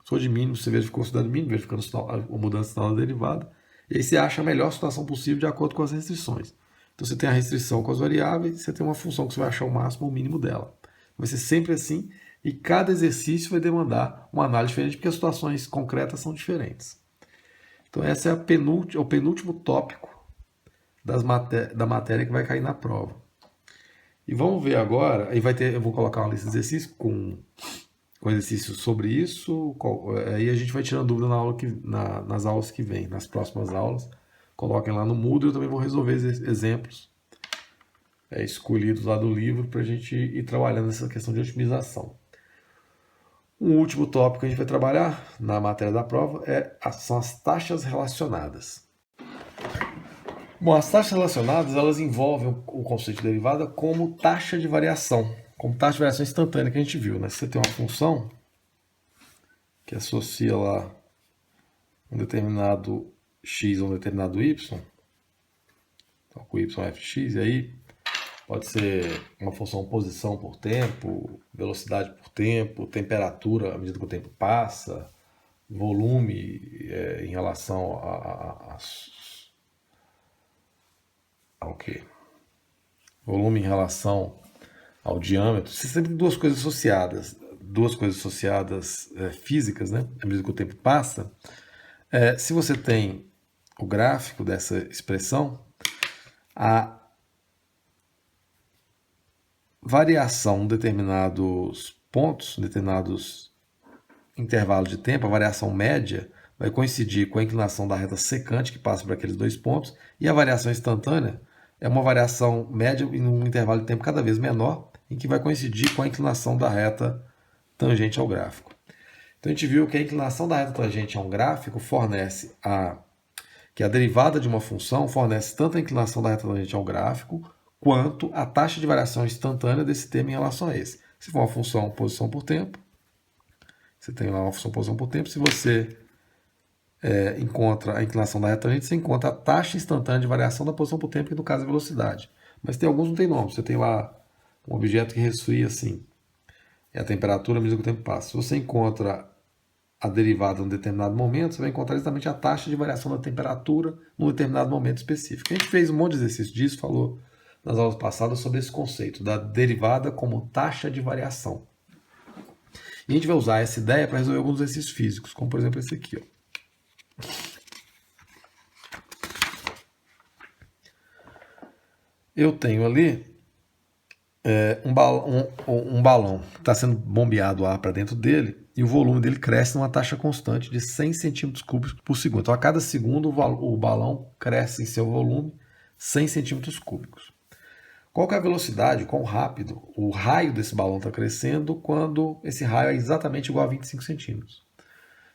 Se for de mínimo, você verificou a quantidade mínima, verificando a mudança de sinal da derivada. E aí você acha a melhor situação possível de acordo com as restrições. Então você tem a restrição com as variáveis, você tem uma função que você vai achar o máximo ou o mínimo dela. Vai ser sempre assim, e cada exercício vai demandar uma análise diferente, porque as situações concretas são diferentes. Então esse é o penúltimo tópico da matéria que vai cair na prova. E vamos ver agora, aí eu vou colocar uma lista de exercícios com exercícios sobre isso, aí a gente vai tirando dúvida nas aulas que vêm, nas próximas aulas. Coloquem lá no Moodle, eu também vou resolver exemplos escolhidos lá do livro para a gente ir trabalhando essa questão de otimização. Um último tópico que a gente vai trabalhar na matéria da prova são as taxas relacionadas. Bom, as taxas relacionadas, elas envolvem o conceito de derivada como taxa de variação, como taxa de variação instantânea que a gente viu, né? Se você tem uma função que associa lá um determinado x a um determinado y, então com y é fx, e aí pode ser uma função posição por tempo, velocidade por tempo, temperatura à medida que o tempo passa, volume em relação ao quê? Volume em relação ao diâmetro. Você sempre tem duas coisas associadas físicas, né? À medida que o tempo passa. Se você tem o gráfico dessa expressão, a variação em determinados pontos, em determinados intervalos de tempo, a variação média vai coincidir com a inclinação da reta secante que passa por aqueles dois pontos, e a variação instantânea é uma variação média em um intervalo de tempo cada vez menor, em que vai coincidir com a inclinação da reta tangente ao gráfico. Então a gente viu que a inclinação da reta tangente a um gráfico fornece que a derivada de uma função fornece tanto a inclinação da reta tangente ao gráfico, quanto a taxa de variação instantânea desse termo em relação a esse. Se for uma função posição por tempo, você tem lá uma função posição por tempo, se você encontra a inclinação da reta tangente, você encontra a taxa instantânea de variação da posição por tempo, que no caso é velocidade. Mas tem alguns que não tem nome. Você tem lá um objeto que resfria assim. É a temperatura à medida que o tempo passa. Se você encontra a derivada em um determinado momento, você vai encontrar exatamente a taxa de variação da temperatura num determinado momento específico. A gente fez um monte de exercício disso, falou nas aulas passadas sobre esse conceito da derivada como taxa de variação. E a gente vai usar essa ideia para resolver alguns exercícios físicos, como por exemplo esse aqui. Ó. Eu tenho ali um balão está sendo bombeado ar para dentro dele e o volume dele cresce numa taxa constante de 100 centímetros cúbicos por segundo. Então, a cada segundo, o balão cresce em seu volume 100 centímetros cúbicos. Qual que é a velocidade, quão rápido o raio desse balão está crescendo quando esse raio é exatamente igual a 25 centímetros?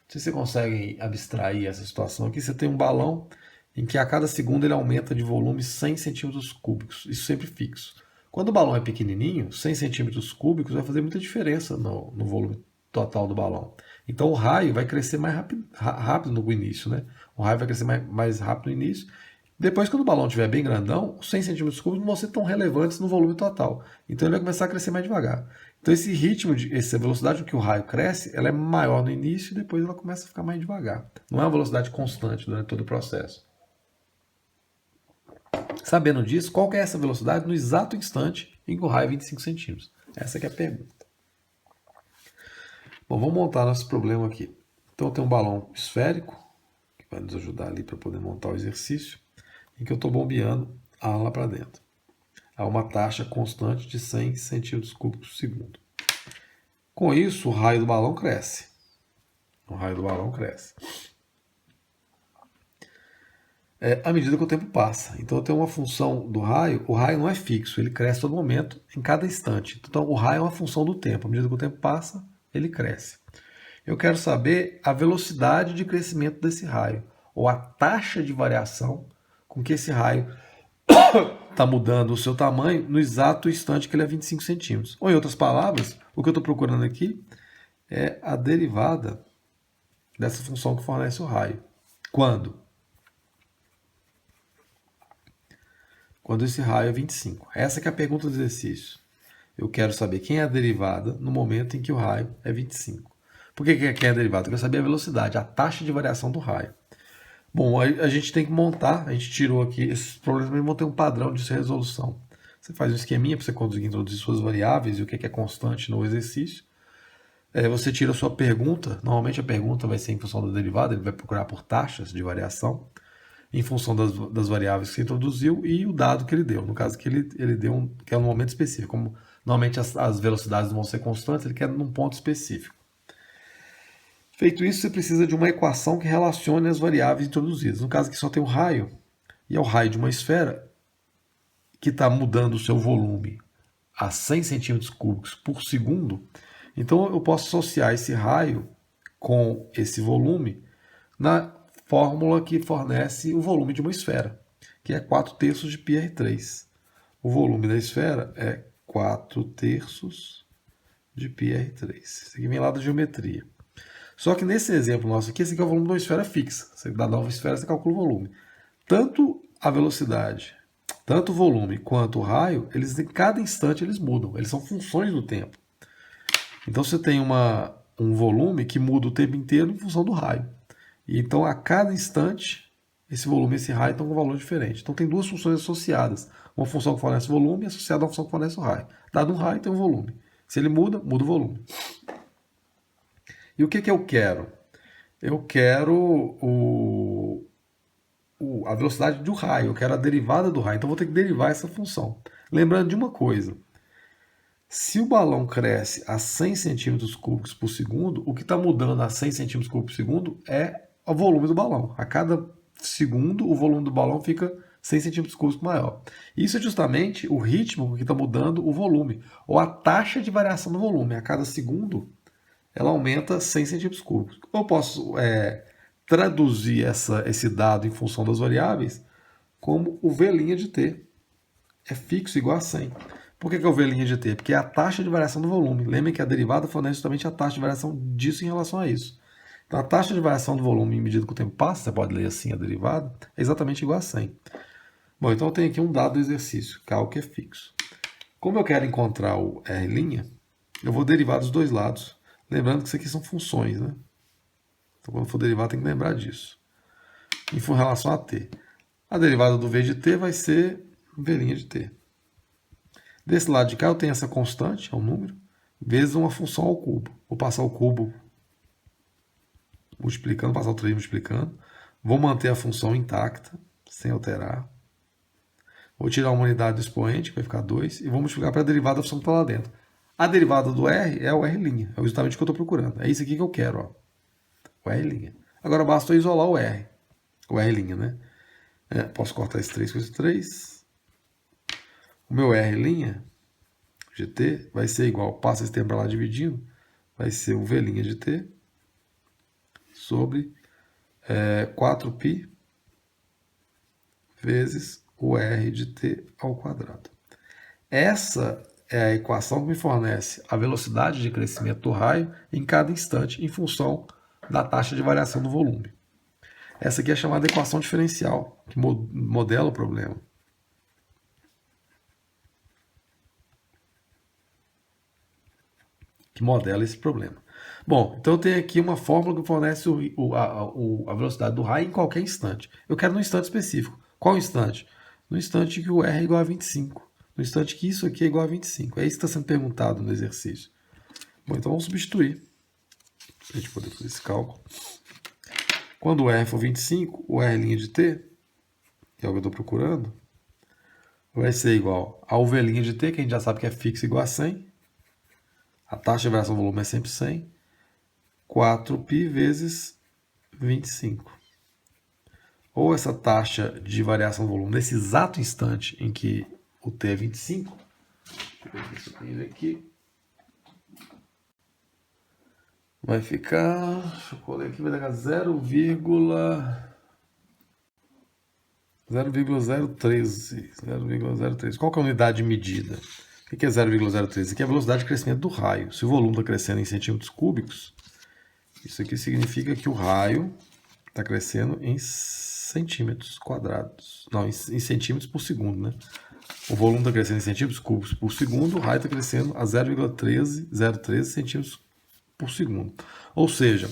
Se você consegue abstrair essa situação aqui, você tem um balão em que a cada segundo ele aumenta de volume 100 centímetros cúbicos, isso sempre fixo. Quando o balão é pequenininho, 100 centímetros cúbicos vai fazer muita diferença no volume total do balão. Então o raio vai crescer mais rápido no início, né? O raio vai crescer mais rápido no início. Depois, quando o balão estiver bem grandão, os 100 centímetros cúbicos não vão ser tão relevantes no volume total. Então ele vai começar a crescer mais devagar. Então esse ritmo, essa velocidade com que o raio cresce, ela é maior no início e depois ela começa a ficar mais devagar. Não é uma velocidade constante durante todo o processo. Sabendo disso, qual que é essa velocidade no exato instante em que o raio é 25 centímetros? Essa que é a pergunta. Bom, vamos montar nosso problema aqui. Então eu tenho um balão esférico, que vai nos ajudar ali para poder montar o exercício, em que eu estou bombeando ar lá para dentro, a uma taxa constante de 100 centímetros cúbicos por segundo. Com isso, o raio do balão cresce. O raio do balão cresce. À medida que o tempo passa. Então eu tenho uma função do raio, o raio não é fixo, ele cresce a todo momento, em cada instante. Então o raio é uma função do tempo. À medida que o tempo passa, ele cresce. Eu quero saber a velocidade de crescimento desse raio, ou a taxa de variação com que esse raio está mudando o seu tamanho no exato instante que ele é 25 centímetros. Ou em outras palavras, o que eu estou procurando aqui é a derivada dessa função que fornece o raio. Quando? Quando esse raio é 25. Essa que é a pergunta do exercício. Eu quero saber quem é a derivada no momento em que o raio é 25. Por que quem é a derivada? Eu quero saber a velocidade, a taxa de variação do raio. Bom, a gente tem que montar, a gente tirou aqui, esses problemas também vão ter um padrão de resolução. Você faz um esqueminha para você conseguir introduzir suas variáveis e o que é constante no exercício. Você tira a sua pergunta, normalmente a pergunta vai ser em função da derivada, ele vai procurar por taxas de variação, em função das variáveis que você introduziu e o dado que ele deu. No caso que ele deu que é um momento específico. Como normalmente as velocidades não vão ser constantes, ele quer num ponto específico. Feito isso, você precisa de uma equação que relacione as variáveis introduzidas. No caso aqui só tem o raio, e é o raio de uma esfera que está mudando o seu volume a 100 centímetros cúbicos por segundo. Então eu posso associar esse raio com esse volume na fórmula que fornece o volume de uma esfera, que é 4/3 de πr3. O volume da esfera é 4/3 de πr3. Isso aqui vem lá da geometria. Só que nesse exemplo nosso aqui, esse aqui é o volume de uma esfera fixa. Você dá nova esfera, você calcula o volume. Tanto a velocidade, tanto o volume quanto o raio, eles em cada instante eles mudam. Eles são funções do tempo. Então você tem um volume que muda o tempo inteiro em função do raio. E então a cada instante, esse volume e esse raio estão com um valor diferente. Então tem duas funções associadas. Uma função que fornece volume associada a uma função que fornece o raio. Dado um raio, tem um volume. Se ele muda, muda o volume. E o que eu quero? Eu quero a velocidade do raio, eu quero a derivada do raio. Então vou ter que derivar essa função. Lembrando de uma coisa. Se o balão cresce a 100 centímetros cúbicos por segundo, o que está mudando a 100 centímetros cúbicos por segundo é o volume do balão. A cada segundo, o volume do balão fica 100 centímetros cúbicos maior. Isso é justamente o ritmo que está mudando o volume, ou a taxa de variação do volume. A cada segundo, ela aumenta 100 centímetros cúbicos. Eu posso traduzir esse dado em função das variáveis como o V' de t. É fixo igual a 100. Por que é o V' de t? Porque é a taxa de variação do volume. Lembrem que a derivada fornece justamente a taxa de variação disso em relação a isso. Então a taxa de variação do volume, em medida que o tempo passa, você pode ler assim a derivada, é exatamente igual a 100. Bom, então eu tenho aqui um dado do exercício, K que é fixo. Como eu quero encontrar o R', eu vou derivar dos dois lados. Lembrando que isso aqui são funções, né? Então quando for derivar tem que lembrar disso. Em relação a t. A derivada do V de t vai ser V' de t. Desse lado de cá eu tenho essa constante, é um número, vezes uma função ao cubo. Vou passar o cubo multiplicando, passar o 3 multiplicando. Vou manter a função intacta, sem alterar. Vou tirar uma unidade do expoente, que vai ficar 2, e vou multiplicar para a derivada da função que está lá dentro. A derivada do R é o R', é justamente o que eu estou procurando. É isso aqui que eu quero, ó. O R'. Agora basta eu isolar o R. O R', né? Posso cortar esse 3 com esse 3. O meu R' de t vai ser igual, passa esse tempo para lá dividindo, vai ser o V' de t sobre 4π vezes o R de t ao quadrado. Essa é a equação que me fornece a velocidade de crescimento do raio em cada instante em função da taxa de variação do volume. Essa aqui é chamada equação diferencial, que modela o problema. Que modela esse problema. Bom, então eu tenho aqui uma fórmula que fornece a velocidade do raio em qualquer instante. Eu quero no instante específico. Qual instante? No instante que o R é igual a 25. No instante que isso aqui é igual a 25. É isso que está sendo perguntado no exercício. Bom, então vamos substituir. Para a gente poder fazer esse cálculo. Quando o R for 25, o R' de t, que é o que eu estou procurando, vai ser igual ao V' de t, que a gente já sabe que é fixo igual a 100. A taxa de variação do volume é sempre 100. 4π vezes 25. Ou essa taxa de variação do volume nesse exato instante em que o t é 25. Deixa eu ver aqui. Vai ficar, deixa eu colar aqui, vai dar 0,013. Qual que é a unidade de medida? O que é 0,013? Aqui é a velocidade de crescimento do raio. Se o volume está crescendo em centímetros cúbicos, isso aqui significa que o raio está crescendo em centímetros quadrados. Não, em centímetros por segundo, né? O volume está crescendo em centímetros cúbicos por segundo, o raio está crescendo a 0,13 centímetros por segundo. Ou seja,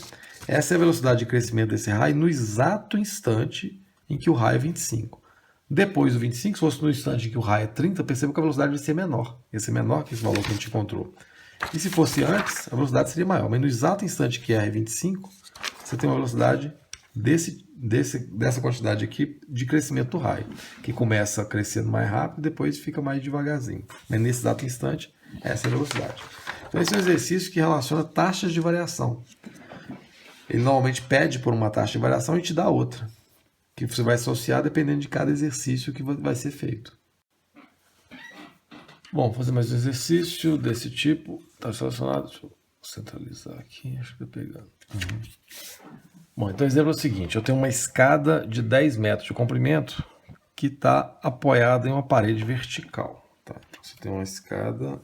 essa é a velocidade de crescimento desse raio no exato instante em que o raio é 25. Depois do 25, se fosse no instante em que o raio é 30, perceba que a velocidade vai ser menor. Ia ser menor que esse valor que a gente encontrou. E se fosse antes, a velocidade seria maior. Mas no exato instante que R é 25, você tem uma velocidade dessa quantidade aqui de crescimento do raio, que começa crescendo mais rápido e depois fica mais devagarzinho. Mas nesse exato instante, essa é a velocidade. Então esse é um exercício que relaciona taxas de variação. Ele normalmente pede por uma taxa de variação e te dá outra, que você vai associar dependendo de cada exercício que vai ser feito. Bom, vou fazer mais um exercício desse tipo. Está selecionado. Deixa eu centralizar aqui. Acho que está pegando. Bom, então o exemplo é o seguinte. Eu tenho uma escada de 10 metros de comprimento que está apoiada em uma parede vertical. Tá? Então, você tem uma escada,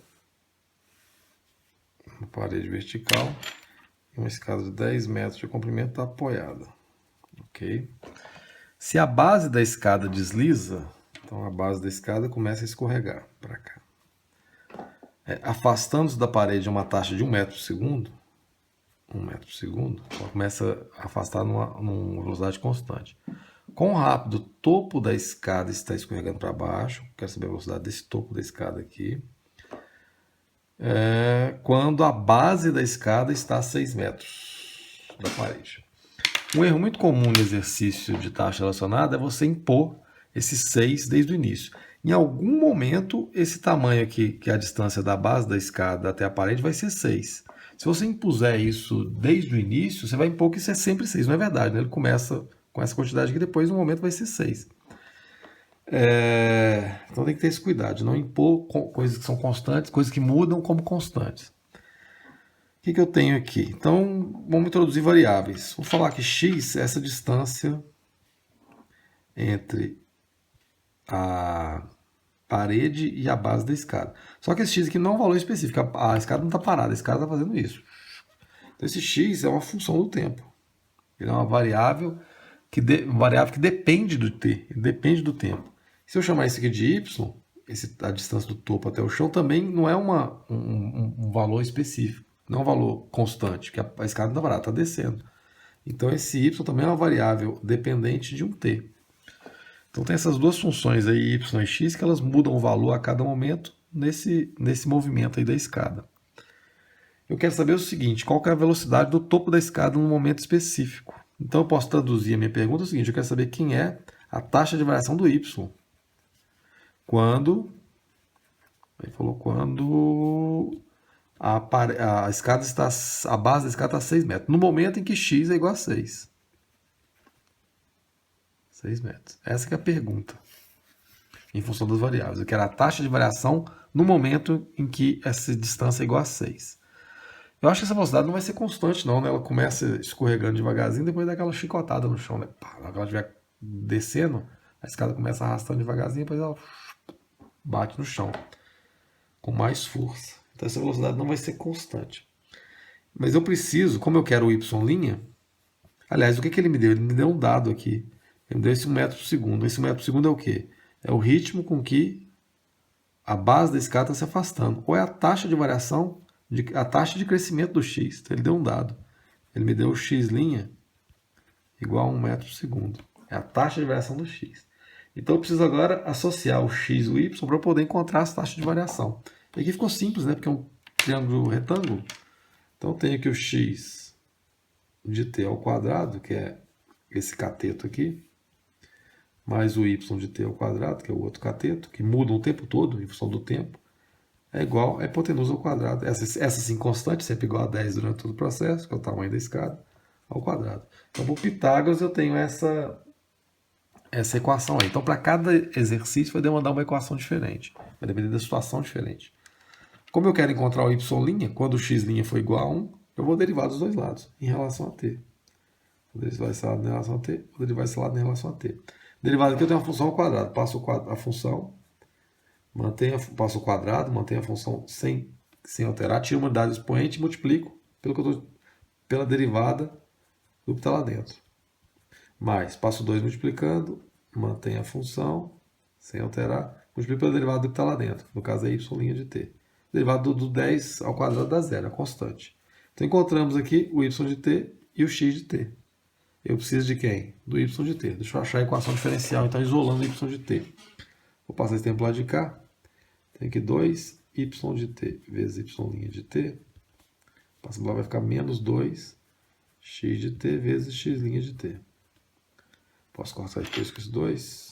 uma parede vertical, e uma escada de 10 metros de comprimento está apoiada. Ok? Se a base da escada desliza, então a base da escada começa a escorregar para cá. Afastando-se da parede a uma taxa de 1 metro por segundo, ela começa a afastar numa velocidade constante. Quão rápido o topo da escada está escorregando para baixo, quero saber a velocidade desse topo da escada aqui, quando a base da escada está a 6 metros da parede. Um erro muito comum no exercício de taxa relacionada é você impor esse 6 desde o início. Em algum momento, esse tamanho aqui, que é a distância da base da escada até a parede, vai ser 6. Se você impuser isso desde o início, você vai impor que isso é sempre 6. Não é verdade, né? Ele começa com essa quantidade aqui, depois no momento vai ser 6. Então tem que ter esse cuidado, de não impor coisas que são constantes, coisas que mudam como constantes. O que eu tenho aqui? Então, vamos introduzir variáveis. Vou falar que x é essa distância entre a parede e a base da escada. Só que esse x aqui não é um valor específico. A escada não está parada, a escada está fazendo isso. Então, esse x é uma função do tempo. Ele é uma variável que depende do t, depende do tempo. Se eu chamar isso aqui de y, a distância do topo até o chão, também não é um valor específico. Não é um valor constante, porque a escada não está parada, está descendo. Então, esse y também é uma variável dependente de um t. Então, tem essas duas funções aí, y e x, que elas mudam o valor a cada momento nesse movimento aí da escada. Eu quero saber o seguinte, qual que é a velocidade do topo da escada num momento específico. Então, eu posso traduzir a minha pergunta o seguinte, eu quero saber quem é a taxa de variação do y. quando... Ele falou quando a escada está... A base da escada está a 6 metros. No momento em que x é igual a 6. 6 metros. Essa que é a pergunta. Em função das variáveis. Eu quero a taxa de variação no momento em que essa distância é igual a 6. Eu acho que essa velocidade não vai ser constante, não, né? Ela começa escorregando devagarzinho, depois dá aquela chicotada no chão, né? Pá, na hora que ela estiver descendo, a escada começa arrastando devagarzinho, depois ela bate no chão com mais força. Então essa velocidade não vai ser constante. Mas eu preciso, como eu quero o y', aliás, o que ele me deu? Ele me deu um dado aqui. Ele me deu esse 1 metro por segundo. Esse 1 metro por segundo é o quê? É o ritmo com que a base da escada está se afastando. Ou é a taxa de variação, a taxa de crescimento do x. Então ele deu um dado. Ele me deu o x' igual a 1 metro por segundo. É a taxa de variação do x. Então eu preciso agora associar o x e o y para eu poder encontrar as taxas de variação. E aqui ficou simples, né? Porque é um triângulo retângulo. Então eu tenho aqui o x de t ao quadrado, que é esse cateto aqui, mais o y de t ao quadrado, que é o outro cateto, que muda o tempo todo em função do tempo, é igual a hipotenusa ao quadrado. Essa sim constante, sempre igual a 10 durante todo o processo, que é o tamanho da escada, ao quadrado. Então, por Pitágoras, eu tenho essa equação aí. Então, para cada exercício, vai demandar uma equação diferente. Vai depender da situação diferente. Como eu quero encontrar o y', quando o x' for igual a 1, eu vou derivar dos dois lados, em relação a t. Vou derivar esse lado em relação a t, vou derivar esse lado em relação a t. Derivado aqui eu tenho uma função ao quadrado. Passo a função, passo o quadrado, mantenho a função sem alterar, tiro uma unidade expoente e multiplico pela derivada do que está lá dentro. Mais, passo 2 multiplicando, mantenho a função sem alterar, multiplico pela derivada do que está lá dentro. No caso é y' de t. Derivado do 10 ao quadrado dá zero, é constante. Então encontramos aqui o y de t e o x de t. Eu preciso de quem? Do y de t. Deixa eu achar a equação diferencial, então isolando o y de t. Vou passar esse tempo lá de cá. Tem aqui 2y de t vezes y' de t. Passa lá, vai ficar menos 2x de t vezes x' de t. Posso cortar depois com esse 2.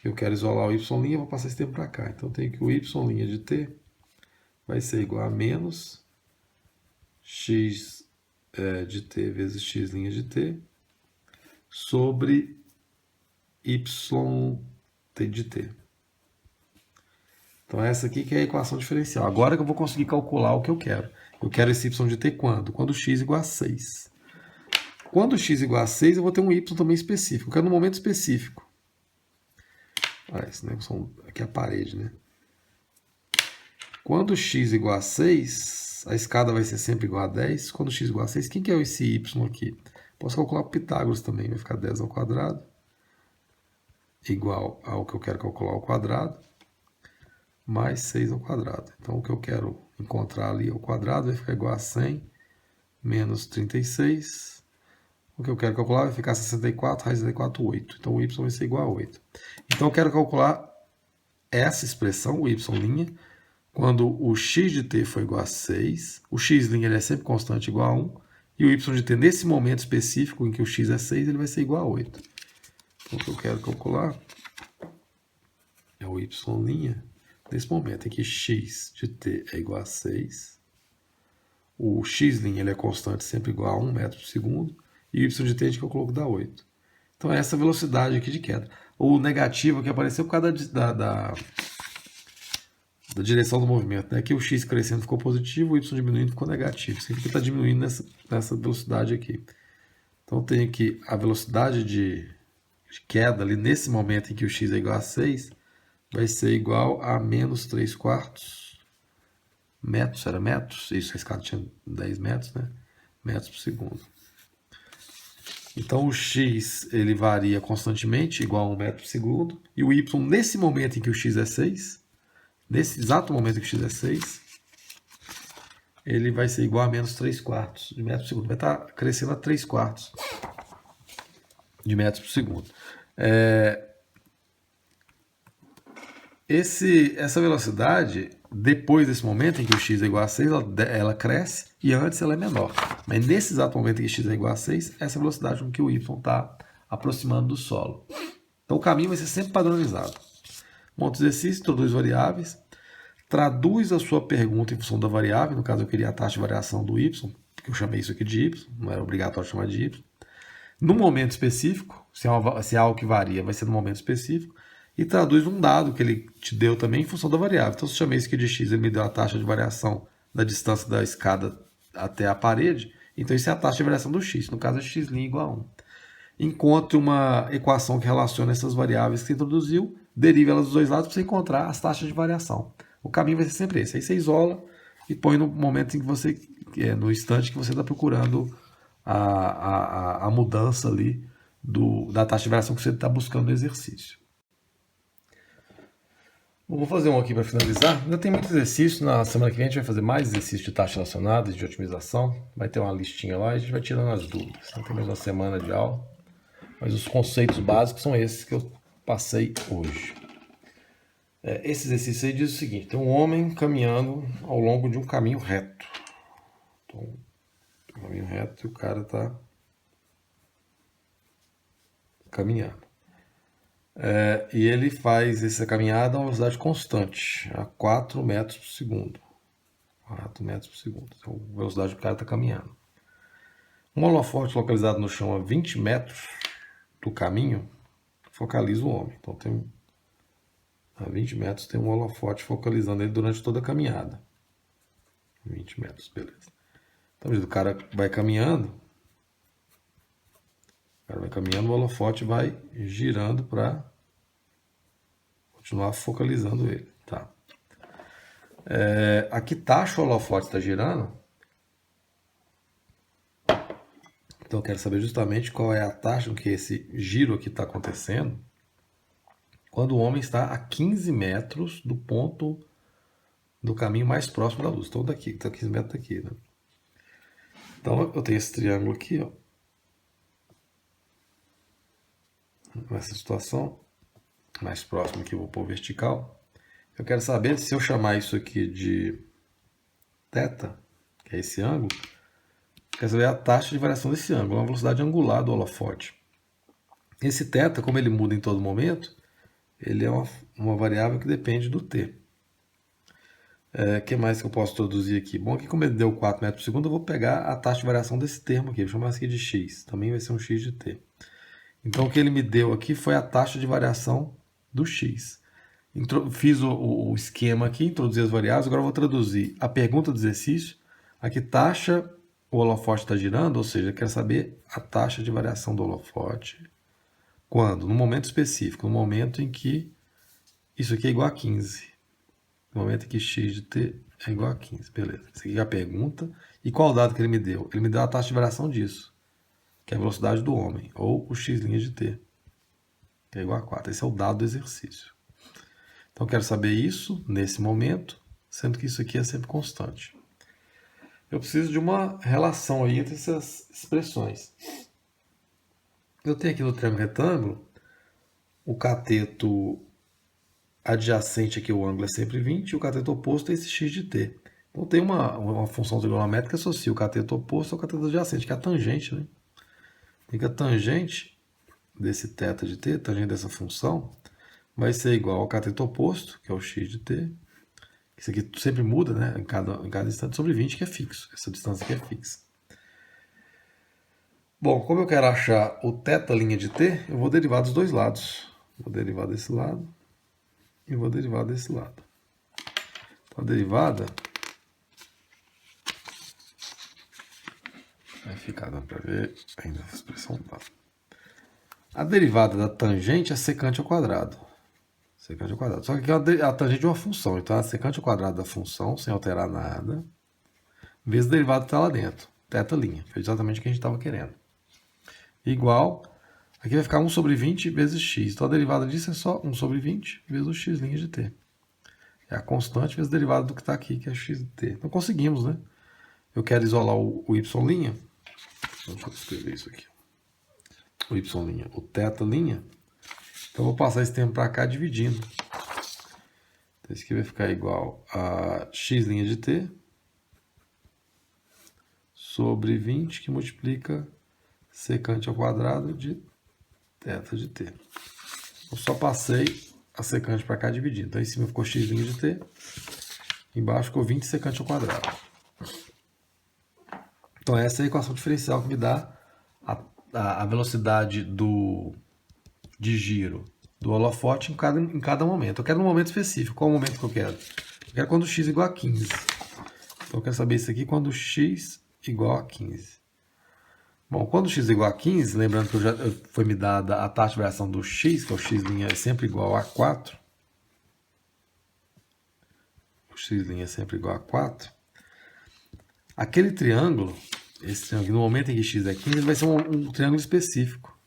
Eu quero isolar o y', vou passar esse tempo para cá. Então tem que o y' de t vai ser igual a menos x de t vezes x' de t sobre y de t. Então essa aqui que é a equação diferencial. Agora que eu vou conseguir calcular o que eu quero. Eu quero esse y de t quando? Quando x igual a 6. Quando x igual a 6, eu vou ter um y também específico. Eu quero no momento específico. Olha, esse negócio aqui é a parede, né? Quando x igual a 6, a escada vai ser sempre igual a 10. Quando x igual a 6, quem que é esse y aqui? Posso calcular por Pitágoras também. Vai ficar 10 ao quadrado igual ao que eu quero calcular ao quadrado, mais 6 ao quadrado. Então, o que eu quero encontrar ali ao quadrado vai ficar igual a 100 menos 36. O que eu quero calcular vai ficar 64, raiz de 64, 8. Então, o y vai ser igual a 8. Então, eu quero calcular essa expressão, o y', quando o x de t for igual a 6, o x' ele é sempre constante igual a 1, e o y de t, nesse momento específico em que o x é 6, ele vai ser igual a 8. Então, o que eu quero calcular é o y', nesse momento em que x de t é igual a 6, o x' ele é constante sempre igual a 1 metro por segundo, e o y de t a gente calculou que dá 8. Então, é essa velocidade aqui de queda. O negativo que apareceu por causa da direção do movimento, né? Aqui o x crescendo ficou positivo, o y diminuindo ficou negativo. Isso aqui está diminuindo nessa velocidade aqui. Então, eu tenho que a velocidade de queda ali nesse momento em que o x é igual a 6 vai ser igual a menos 3/4 metros. Era metros? Isso, a escada tinha 10 metros, né? Metros por segundo. Então, o x ele varia constantemente, igual a 1 metro por segundo. E o y, nesse momento em que o x é 6, nesse exato momento em que o x é 6, ele vai ser igual a menos 3/4 de metro por segundo. Vai estar crescendo a 3/4 de metros por segundo. Essa velocidade, depois desse momento em que o x é igual a 6, ela cresce e antes ela é menor. Mas nesse exato momento em que x é igual a 6, essa é a velocidade com que o y está aproximando do solo. Então o caminho vai ser sempre padronizado. Monta o exercício, introduz variáveis, traduz a sua pergunta em função da variável, no caso eu queria a taxa de variação do y, porque eu chamei isso aqui de y, não era obrigatório chamar de y. No momento específico, se é algo que varia, vai ser no momento específico, e traduz um dado que ele te deu também em função da variável. Então, se eu chamei isso aqui de x, ele me deu a taxa de variação da distância da escada até a parede, então isso é a taxa de variação do x, no caso é x' igual a 1. Encontre uma equação que relaciona essas variáveis que você introduziu, derive elas dos dois lados para você encontrar as taxas de variação. O caminho vai ser sempre esse. Aí você isola e põe no momento em que você, no instante que você está procurando a mudança ali da taxa de variação que você está buscando no exercício. Vou fazer um aqui para finalizar. Ainda tem muito exercício. Na semana que vem a gente vai fazer mais exercícios de taxas relacionadas, de otimização. Vai ter uma listinha lá e a gente vai tirando as dúvidas. Não tem mais uma semana de aula. Mas os conceitos básicos são esses que eu passei hoje. Esse exercício aí diz o seguinte: tem um homem caminhando ao longo de um caminho reto. Então, um caminho reto e o cara está caminhando. E ele faz essa caminhada a uma velocidade constante, a 4 metros por segundo. 4 metros por segundo. Então, a velocidade que o cara está caminhando. Um holofote localizado no chão a 20 metros do caminho focaliza o homem. Então, a 20 metros tem um holofote focalizando ele durante toda a caminhada. 20 metros, beleza. Então, o cara vai caminhando, o holofote vai girando para continuar focalizando ele. Tá. A que taxa o holofote está girando? Então eu quero saber justamente qual é a taxa com que esse giro aqui está acontecendo quando o homem está a 15 metros do ponto do caminho mais próximo da luz. Então daqui, está 15 metros daqui, né? Então eu tenho esse triângulo aqui, ó. Nessa situação, mais próximo aqui eu vou pôr vertical. Eu quero saber se eu chamar isso aqui de θ, que é esse ângulo, quero saber a taxa de variação desse ângulo, a velocidade angular do holofote. Esse θ, como ele muda em todo momento, ele é uma variável que depende do t. O que mais que eu posso introduzir aqui? Bom, aqui como ele deu 4 metros por segundo, eu vou pegar a taxa de variação desse termo aqui, vou chamar isso aqui de x, também vai ser um x de t. Então o que ele me deu aqui foi a taxa de variação do x. Fiz o esquema aqui, introduzi as variáveis, agora eu vou traduzir a pergunta do exercício, a que taxa o holofote está girando, ou seja, eu quero saber a taxa de variação do holofote. Quando? No momento específico, no momento em que isso aqui é igual a 15. No momento em que x de t é igual a 15, beleza. Isso aqui é a pergunta. E qual o dado que ele me deu? Ele me deu a taxa de variação disso, que é a velocidade do homem, ou o x' de t, que é igual a 4. Esse é o dado do exercício. Então, eu quero saber isso nesse momento, sendo que isso aqui é sempre constante. Eu preciso de uma relação aí entre essas expressões. Eu tenho aqui no triângulo retângulo, o cateto adjacente aqui, o ângulo é sempre 20, e o cateto oposto é esse x de t. Então, tem uma função trigonométrica que associa o cateto oposto ao cateto adjacente, que é a tangente, né? E que a tangente desse θ de t, tangente dessa função, vai ser igual ao cateto oposto, que é o x de t. Isso aqui sempre muda, né? Em cada instante, sobre 20, que é fixo. Essa distância aqui é fixa. Bom, como eu quero achar o θ' de t, eu vou derivar dos dois lados. Vou derivar desse lado e vou derivar desse lado. Então, a derivada vai ficar, dá para ver ainda a expressão. A derivada da tangente é secante ao quadrado. Secante ao quadrado. Só que aqui é a tangente de uma função. Então, a secante ao quadrado da função, sem alterar nada, vezes a derivada que está lá dentro. Θ'. Foi exatamente o que a gente estava querendo. Igual, aqui vai ficar 1 sobre 20 vezes x. Então, a derivada disso é só 1 sobre 20 vezes o x' de t. É a constante vezes a derivada do que está aqui, que é x de t. Então, conseguimos, né? Eu quero isolar o y'. Deixa eu escrever isso aqui. O y', o θ'. Então, eu vou passar esse termo para cá dividindo. Então, isso aqui vai ficar igual a x' de t sobre 20, que multiplica secante ao quadrado de θ de t. Eu só passei a secante para cá dividindo. Então, em cima ficou x' de t, embaixo ficou 20 secante ao quadrado. Então, essa é a equação diferencial que me dá a velocidade de giro do holofote em cada momento. Eu quero um momento específico. Qual o momento que eu quero? Eu quero quando x igual a 15. Então, eu quero saber isso aqui quando x igual a 15. Bom, quando x igual a 15, lembrando que foi me dada a taxa de variação do x, que é o x' é sempre igual a 4. O x' é sempre igual a 4. Aquele triângulo, esse triângulo, no momento em que x é 15, ele vai ser um triângulo específico.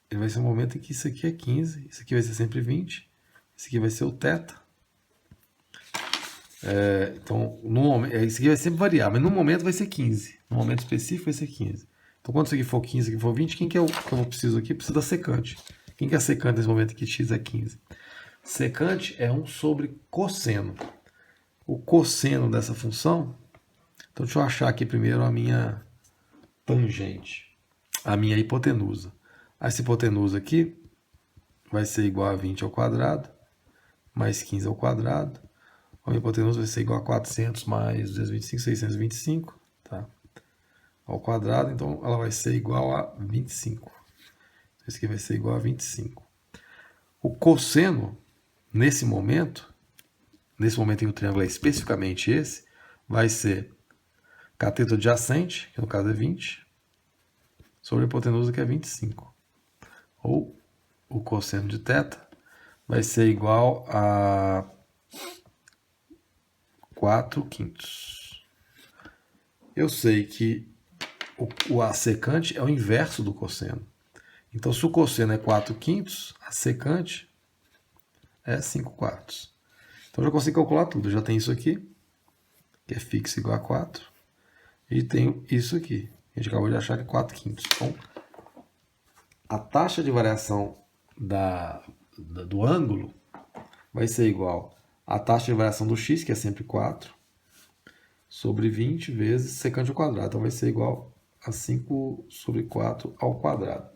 Ele vai ser um momento em que isso aqui é 15, isso aqui vai ser sempre 20, isso aqui vai ser o θ. Então, isso aqui vai sempre variar, mas no momento vai ser 15. No momento específico vai ser 15. Então, quando isso aqui for 15, isso aqui for 20, quem que eu preciso aqui? Preciso da secante. Quem que é a secante nesse momento em que x é 15? Secante é 1 sobre cosseno. O cosseno dessa função... Então, deixa eu achar aqui primeiro a minha tangente, a minha hipotenusa. Essa hipotenusa aqui vai ser igual a 20 ao quadrado, mais 15 ao quadrado. A minha hipotenusa vai ser igual a 400 mais 225, 625, tá? Ao quadrado, então ela vai ser igual a 25. Isso aqui vai ser igual a 25. O cosseno, nesse momento em que o triângulo é especificamente esse, vai ser cateto adjacente, que no caso é 20, sobre a hipotenusa, que é 25. Ou o cosseno de θ vai ser igual a 4/5. Eu sei que a secante é o inverso do cosseno. Então, se o cosseno é 4/5, a secante é 5/4. Então, eu já consigo calcular tudo. Eu já tenho isso aqui, que é fixo igual a 4. E tenho isso aqui. A gente acabou de achar que é 4/5. Então, a taxa de variação do ângulo vai ser igual à taxa de variação do x, que é sempre 4, sobre 20 vezes secante ao quadrado. Então, vai ser igual a 5 sobre 4 ao quadrado.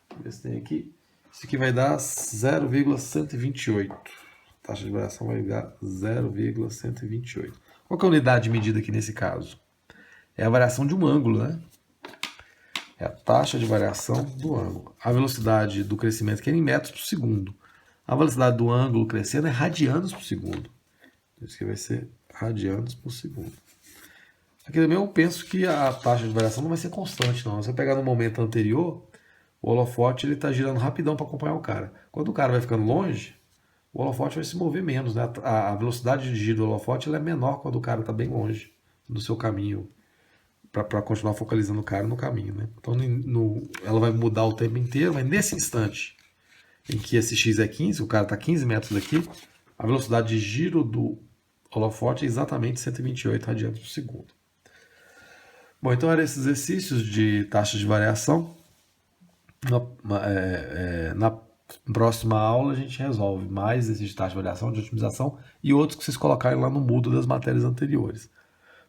Vamos ver se tem aqui. Isso aqui vai dar 0,128. A taxa de variação vai dar 0,128. Qual que é a unidade de medida aqui nesse caso? É a variação de um ângulo, né? É a taxa de variação do ângulo. A velocidade do crescimento que é em metros por segundo. A velocidade do ângulo crescendo é radianos por segundo. Isso aqui vai ser radianos por segundo. Aqui também eu penso que a taxa de variação não vai ser constante, não. Se você pegar no momento anterior, o holofote está girando rapidão para acompanhar o cara. Quando o cara vai ficando longe, o holofote vai se mover menos, né? A velocidade de giro do holofote ela é menor quando o cara está bem longe do seu caminho, para continuar focalizando o cara no caminho, né? Então ela vai mudar o tempo inteiro, mas nesse instante em que esse x é 15, o cara está 15 metros daqui, a velocidade de giro do holofote é exatamente 128 radianos por segundo. Bom, então eram esses exercícios de taxa de variação. Na próxima aula a gente resolve mais esses de taxa de variação, de otimização e outros que vocês colocarem lá no Moodle das matérias anteriores.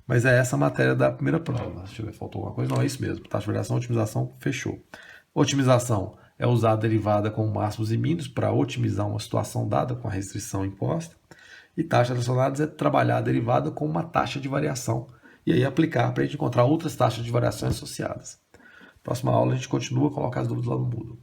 Mas é essa a matéria da primeira prova. Deixa eu ver, faltou alguma coisa? Não, é isso mesmo. Taxa de variação, otimização, fechou. Otimização é usar a derivada com máximos e mínimos para otimizar uma situação dada com a restrição imposta. E taxas relacionadas é trabalhar a derivada com uma taxa de variação e aí aplicar para a gente encontrar outras taxas de variação associadas. Próxima aula a gente continua a colocar as dúvidas lá no Moodle.